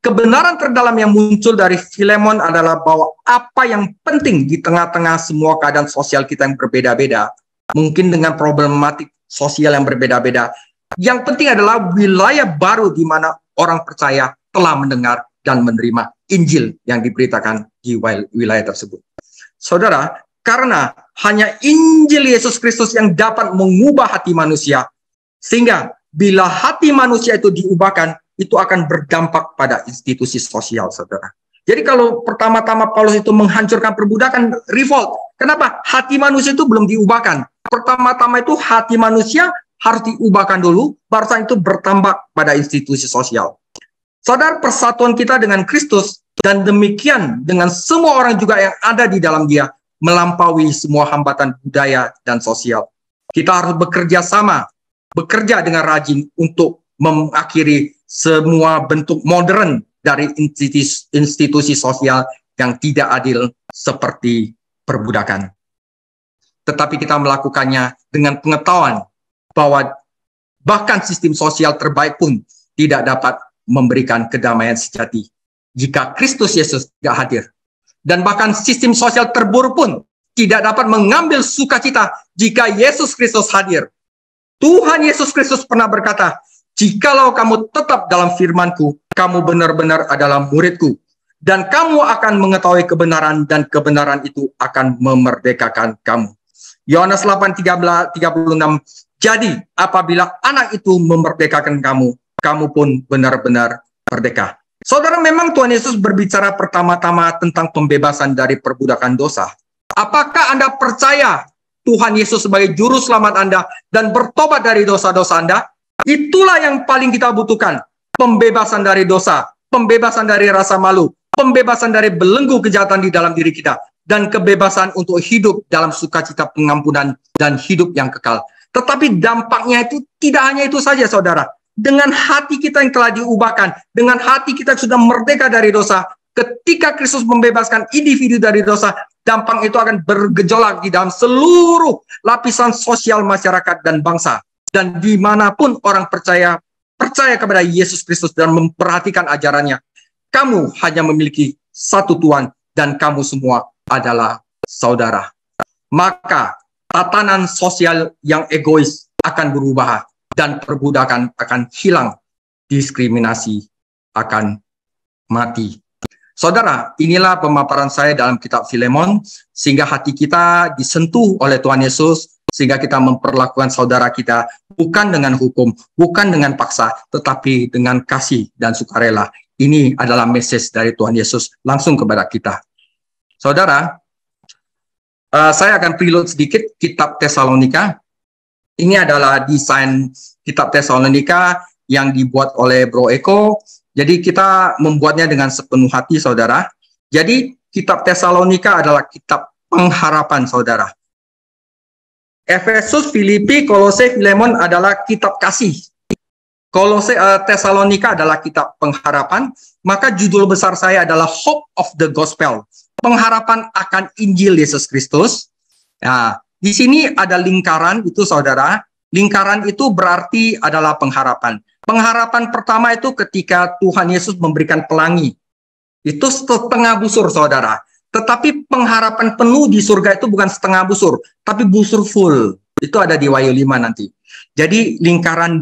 Kebenaran terdalam yang muncul dari Filemon adalah bahwa apa yang penting di tengah-tengah semua keadaan sosial kita yang berbeda-beda, mungkin dengan problematik sosial yang berbeda-beda, yang penting adalah wilayah baru di mana orang percaya telah mendengar dan menerima Injil yang diberitakan di wilayah tersebut. Saudara, karena hanya Injil Yesus Kristus yang dapat mengubah hati manusia, sehingga bila hati manusia itu diubahkan, itu akan berdampak pada institusi sosial, saudara. Jadi kalau pertama-tama Paulus itu menghancurkan perbudakan, revolt. Kenapa? Hati manusia itu belum diubahkan. Pertama-tama itu hati manusia harus diubahkan dulu, barusan itu bertambah pada institusi sosial. Saudara, persatuan kita dengan Kristus dan demikian dengan semua orang juga yang ada di dalam dia melampaui semua hambatan budaya dan sosial. Kita harus bekerja sama, bekerja dengan rajin untuk mengakhiri semua bentuk modern dari institusi sosial yang tidak adil seperti perbudakan. Tetapi kita melakukannya dengan pengetahuan bahwa bahkan sistem sosial terbaik pun tidak dapat memberikan kedamaian sejati jika Kristus Yesus tidak hadir. Dan bahkan sistem sosial terburuk pun tidak dapat mengambil sukacita jika Yesus Kristus hadir. Tuhan Yesus Kristus pernah berkata, jikalau kamu tetap dalam firman-Ku, kamu benar-benar adalah murid-Ku, dan kamu akan mengetahui kebenaran, dan kebenaran itu akan memerdekakan kamu. Yohanes 8:36, jadi apabila anak itu memerdekakan kamu, kamu pun benar-benar merdeka. Saudara, memang Tuhan Yesus berbicara pertama-tama tentang pembebasan dari perbudakan dosa. Apakah Anda percaya Tuhan Yesus sebagai juru selamat Anda dan bertobat dari dosa-dosa Anda? Itulah yang paling kita butuhkan. Pembebasan dari dosa, pembebasan dari rasa malu, pembebasan dari belenggu kejahatan di dalam diri kita, dan kebebasan untuk hidup dalam sukacita pengampunan dan hidup yang kekal. Tetapi dampaknya itu tidak hanya itu saja, saudara. Dengan hati kita yang telah diubahkan, dengan hati kita sudah merdeka dari dosa, ketika Kristus membebaskan individu dari dosa, dampak itu akan bergejolak di dalam seluruh lapisan sosial masyarakat dan bangsa. Dan dimanapun orang percaya kepada Yesus Kristus dan memperhatikan ajarannya, kamu hanya memiliki satu Tuhan dan kamu semua adalah saudara. Maka tatanan sosial yang egois akan berubah dan perbudakan akan hilang, diskriminasi akan mati. Saudara, inilah pemaparan saya dalam kitab Filemon, sehingga hati kita disentuh oleh Tuhan Yesus, sehingga kita memperlakukan saudara kita bukan dengan hukum, bukan dengan paksa, tetapi dengan kasih dan sukarela. Ini adalah message dari Tuhan Yesus langsung kepada kita. Saudara, saya akan prelude sedikit kitab Tesalonika. Ini adalah desain kitab Tesalonika yang dibuat oleh Bro Eko. Jadi kita membuatnya dengan sepenuh hati, saudara. Jadi kitab Tesalonika adalah kitab pengharapan, saudara. Efesus, Filipi, Kolose, Filemon adalah kitab kasih. Tesalonika adalah kitab pengharapan. Maka judul besar saya adalah Hope of the Gospel, pengharapan akan Injil Yesus Kristus. Nah, di sini ada lingkaran itu, saudara. Lingkaran itu berarti adalah pengharapan. Pengharapan pertama itu ketika Tuhan Yesus memberikan pelangi. Itu setengah busur, saudara. Tetapi pengharapan penuh di surga itu bukan setengah busur, tapi busur full. Itu ada di Wahyu 5 nanti. Jadi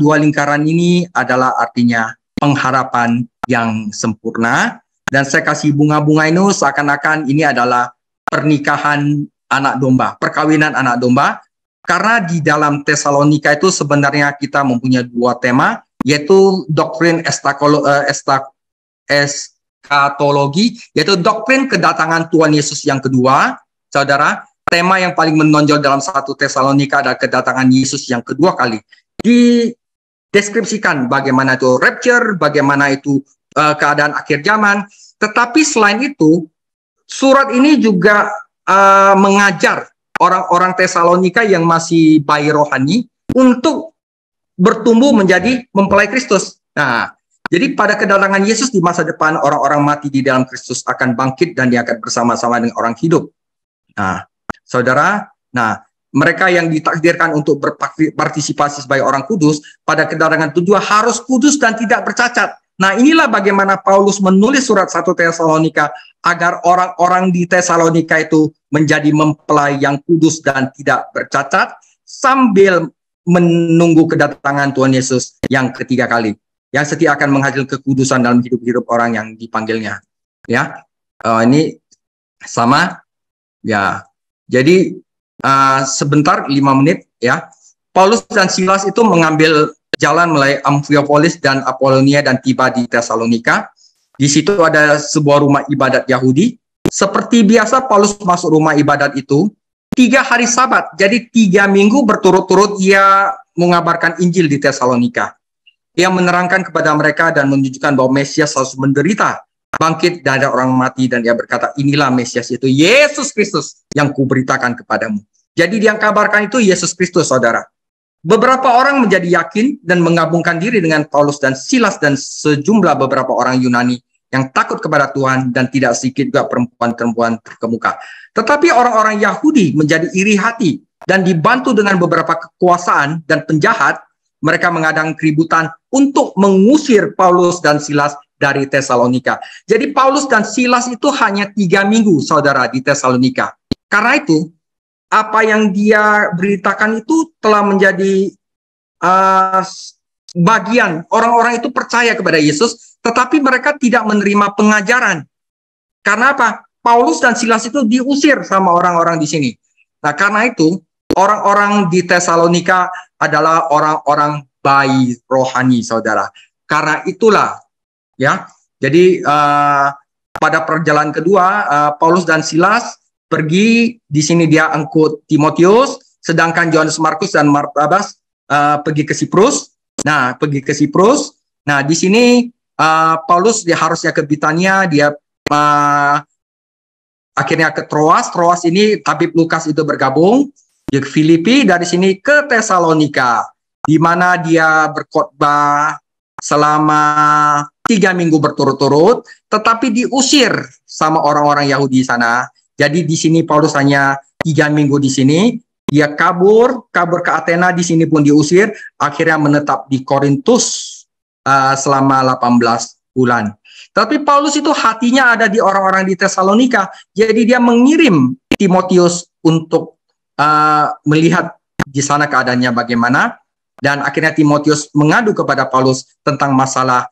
dua lingkaran ini adalah artinya pengharapan yang sempurna. Dan saya kasih bunga-bunga ini seakan-akan ini adalah pernikahan anak domba, perkawinan anak domba. Karena di dalam Tesalonika itu sebenarnya kita mempunyai dua tema, yaitu doktrin eskatologi, yaitu doktrin kedatangan Tuhan Yesus yang kedua. Saudara, tema yang paling menonjol dalam 1 Tesalonika adalah kedatangan Yesus yang kedua kali. Dideskripsikan bagaimana itu rapture, bagaimana itu keadaan akhir zaman. Tetapi selain itu, surat ini juga mengajar orang-orang Tesalonika yang masih bayi rohani untuk bertumbuh menjadi mempelai Kristus. Nah, jadi pada kedatangan Yesus di masa depan, orang-orang mati di dalam Kristus akan bangkit dan dia akan bersama-sama dengan orang hidup. Nah, saudara, mereka yang ditakdirkan untuk berpartisipasi sebagai orang kudus pada kedatangan tujuan harus kudus dan tidak bercacat. Nah, inilah bagaimana Paulus menulis surat 1 Tesalonika agar orang-orang di Tesalonika itu menjadi mempelai yang kudus dan tidak bercacat sambil menunggu kedatangan Tuhan Yesus yang ketiga kali, yang setia akan menghasilkan kekudusan dalam hidup-hidup orang yang dipanggilnya. Ya, ini sama. Ya, jadi sebentar 5 menit ya. Paulus dan Silas itu mengambil jalan melalui Amphiopolis dan Apolonia dan tiba di Tesalonika. Di situ ada sebuah rumah ibadat Yahudi. Seperti biasa Paulus masuk rumah ibadat itu 3 hari Sabat. Jadi 3 minggu berturut-turut ia mengabarkan Injil di Tesalonika. Ia menerangkan kepada mereka dan menunjukkan bahwa Mesias harus menderita, bangkit dari orang mati, dan dia berkata, inilah Mesias, itu Yesus Kristus yang kuberitakan kepadamu. Jadi dia kabarkan itu Yesus Kristus, saudara. Beberapa orang menjadi yakin dan menggabungkan diri dengan Paulus dan Silas dan sejumlah beberapa orang Yunani yang takut kepada Tuhan, dan tidak sedikit juga perempuan-perempuan terkemuka. Tetapi orang-orang Yahudi menjadi iri hati dan dibantu dengan beberapa kekuasaan dan penjahat, mereka mengadakan keributan untuk mengusir Paulus dan Silas dari Tesalonika. Jadi Paulus dan Silas itu hanya 3 minggu, saudara, di Tesalonika. Karena itu, apa yang dia beritakan itu telah menjadi bagian. Orang-orang itu percaya kepada Yesus, tetapi mereka tidak menerima pengajaran. Karena apa? Paulus dan Silas itu diusir sama orang-orang di sini. Nah, karena itu, orang-orang di Tesalonika adalah orang-orang bayi rohani, saudara. Karena itulah, ya. Jadi, pada perjalanan kedua, Paulus dan Silas pergi, di sini dia angkut Timotius, sedangkan Yohanes Markus dan Barnabas pergi ke Siprus. Nah, pergi ke Siprus. Nah, di sini Paulus dia harusnya ke Bitania, dia akhirnya ke Troas. Troas ini tabib Lukas itu bergabung. Dia ke Filipi, dari sini ke Tesalonika, di mana dia berkhotbah selama 3 minggu berturut-turut, tetapi diusir sama orang-orang Yahudi sana. Jadi di sini Paulus hanya 3 minggu di sini, dia kabur ke Athena, di sini pun diusir, akhirnya menetap di Korintus selama 18 bulan. Tapi Paulus itu hatinya ada di orang-orang di Tesalonika, jadi dia mengirim Timotius untuk melihat di sana keadaannya bagaimana, dan akhirnya Timotius mengadu kepada Paulus tentang masalah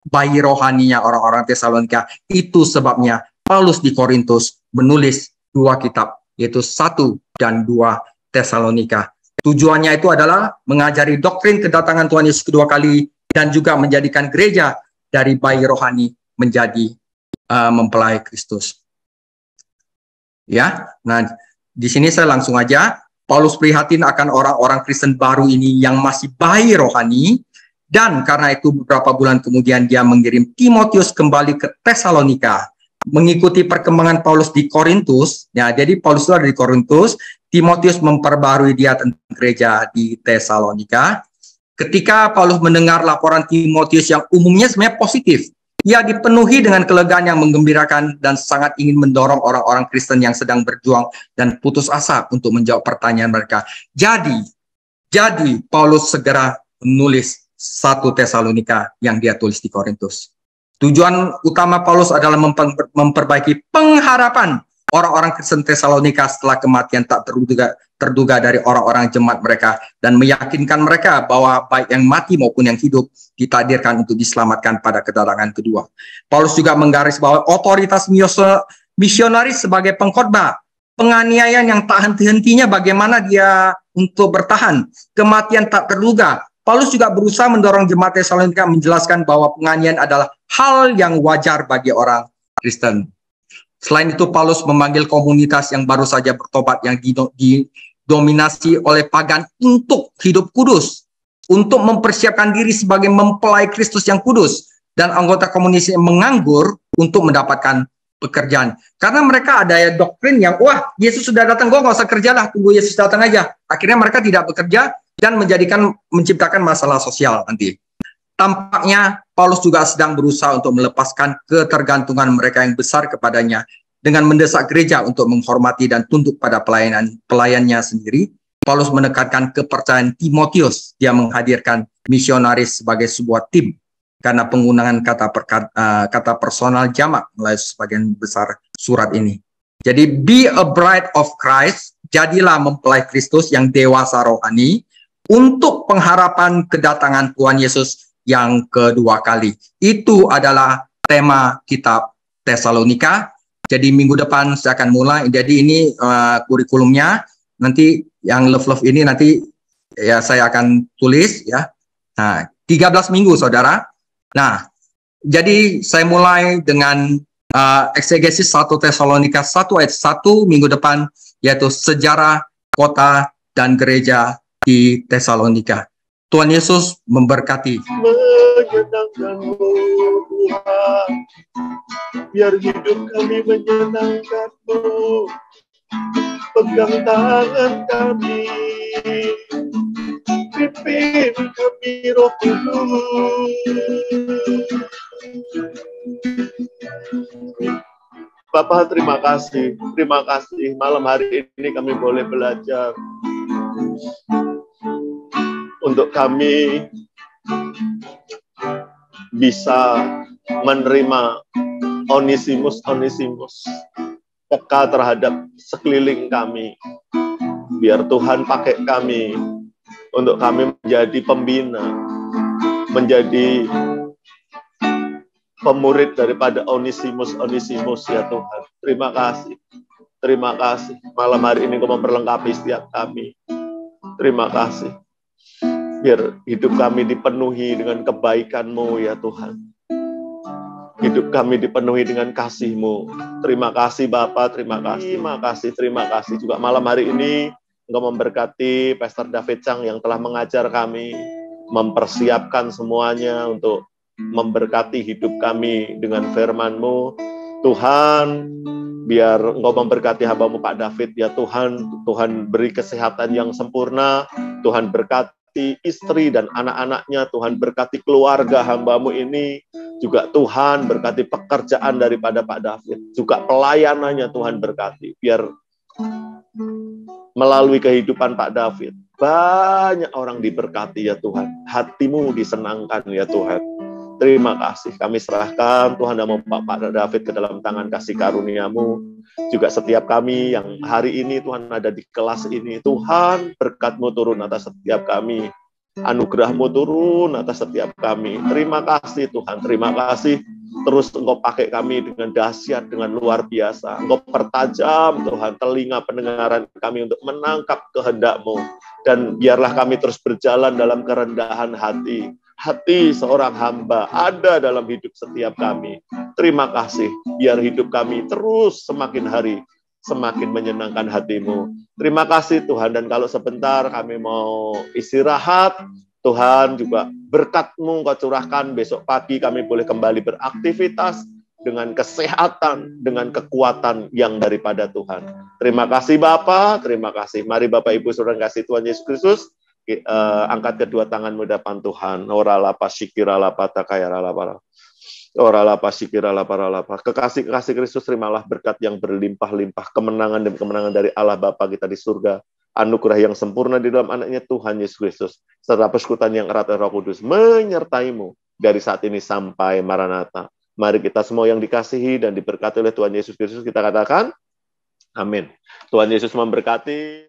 bayi rohaninya orang-orang Tesalonika. Itu sebabnya Paulus di Korintus menulis 2 kitab, yaitu 1 dan 2 Tesalonika. Tujuannya itu adalah mengajari doktrin kedatangan Tuhan Yesus kedua kali, dan juga menjadikan gereja dari bayi rohani menjadi mempelai Kristus. Ya, nah di sini saya langsung aja. Paulus prihatin akan orang-orang Kristen baru ini yang masih bayi rohani, dan karena itu beberapa bulan kemudian dia mengirim Timotius kembali ke Tesalonika mengikuti perkembangan Paulus di Korintus. Ya, jadi Paulus itu ada di Korintus, Timotius memperbarui dia tentang gereja di Tesalonika. Ketika Paulus mendengar laporan Timotius yang umumnya sebenarnya positif, ia dipenuhi dengan kelegaan yang menggembirakan dan sangat ingin mendorong orang-orang Kristen yang sedang berjuang dan putus asa untuk menjawab pertanyaan mereka. Jadi Paulus segera menulis 1 Tesalonika yang dia tulis di Korintus. Tujuan utama Paulus adalah memperbaiki pengharapan orang-orang Kristen Tesalonika setelah kematian tak terduga dari orang-orang jemaat mereka, dan meyakinkan mereka bahwa baik yang mati maupun yang hidup ditakdirkan untuk diselamatkan pada kedatangan kedua. Paulus juga menggarisbawahi otoritas misionaris sebagai pengkhotbah, penganiayaan yang tak henti-hentinya bagaimana dia untuk bertahan, kematian tak terduga. Paulus juga berusaha mendorong jemaat Tesalonika menjelaskan bahwa penganiayaan adalah hal yang wajar bagi orang Kristen. Selain itu, Paulus memanggil komunitas yang baru saja bertobat yang didominasi oleh pagan untuk hidup kudus, untuk mempersiapkan diri sebagai mempelai Kristus yang kudus, dan anggota komunitas yang menganggur untuk mendapatkan pekerjaan. Karena mereka ada doktrin yang, wah, Yesus sudah datang, gue nggak usah kerjalah, tunggu Yesus datang aja. Akhirnya mereka tidak bekerja dan menciptakan masalah sosial nanti. Tampaknya Paulus juga sedang berusaha untuk melepaskan ketergantungan mereka yang besar kepadanya dengan mendesak gereja untuk menghormati dan tunduk pada pelayannya sendiri. Paulus menekankan kepercayaan Timotius. Dia menghadirkan misionaris sebagai sebuah tim karena penggunaan kata personal jamak melalui sebagian besar surat ini. Jadi, be a bride of Christ, jadilah mempelai Kristus yang dewasa rohani untuk pengharapan kedatangan Tuhan Yesus yang kedua kali. Itu adalah tema kitab Tesalonika. Jadi minggu depan saya akan mulai. Jadi ini kurikulumnya. Nanti yang love ini nanti ya saya akan tulis ya. Nah, 13 minggu saudara. Nah, jadi saya mulai dengan eksegesis 1 Tesalonika 1 ayat 1 minggu depan, yaitu sejarah kota dan gereja di Tesalonika. Tuhan Yesus memberkati. Menyenangkanmu Tuhan, biar hidup kami menyenangkanmu. Pegang tangan kami, pimpin kami Roh Kudus. Bapak, terima kasih malam hari ini kami boleh belajar untuk kami bisa menerima Onesimus peka terhadap sekeliling kami. Biar Tuhan pakai kami untuk kami menjadi pembina, menjadi pemurid daripada Onesimus ya Tuhan. Terima kasih. Malam hari ini Kau memperlengkapi setiap kami. Terima kasih. Biar hidup kami dipenuhi dengan kebaikan-Mu ya Tuhan. Hidup kami dipenuhi dengan kasih-Mu. Terima kasih Bapak, terima kasih juga malam hari ini Engkau memberkati Pastor David Chang yang telah mengajar kami, mempersiapkan semuanya untuk memberkati hidup kami dengan firman-Mu. Tuhan, biar Engkau memberkati hamba-Mu Pak David ya Tuhan. Tuhan beri kesehatan yang sempurna. Tuhan berkati istri dan anak-anaknya. Tuhan berkati keluarga hamba-Mu ini. Juga Tuhan berkati pekerjaan daripada Pak David. Juga pelayanannya Tuhan berkati. Biar melalui kehidupan Pak David, banyak orang diberkati ya Tuhan. Hati-Mu disenangkan ya Tuhan. Terima kasih. Kami serahkan Tuhan dan Pak David ke dalam tangan kasih karunia-Mu. Juga setiap kami yang hari ini Tuhan ada di kelas ini. Tuhan, berkat-Mu turun atas setiap kami. Anugerah-Mu turun atas setiap kami. Terima kasih Tuhan. Terima kasih. Terus Engkau pakai kami dengan dahsyat, dengan luar biasa. Engkau pertajam Tuhan telinga pendengaran kami untuk menangkap kehendak-Mu. Dan biarlah kami terus berjalan dalam kerendahan hati. Hati seorang hamba ada dalam hidup setiap kami. Terima kasih. Biar hidup kami terus semakin hari semakin menyenangkan hati-Mu. Terima kasih Tuhan, dan kalau sebentar kami mau istirahat, Tuhan juga berkat-Mu Kau curahkan, besok pagi kami boleh kembali beraktivitas dengan kesehatan, dengan kekuatan yang daripada Tuhan. Terima kasih Bapa, terima kasih. Mari Bapak Ibu Saudara kasih Tuhan Yesus Kristus, angkat kedua tanganmu depan Tuhan. Ora lapa sikira lapa takaya lapa. Ora lapa sikira lapa lapa. Kekasih Kristus, terimalah berkat yang berlimpah-limpah, kemenangan dan kemenangan dari Allah Bapa kita di surga. Anugerah yang sempurna di dalam anaknya Tuhan Yesus Kristus, serta persekutuan yang erat Roh Kudus menyertai-Mu dari saat ini sampai Maranatha. Mari kita semua yang dikasihi dan diberkati oleh Tuhan Yesus Kristus, kita katakan, amin. Tuhan Yesus memberkati.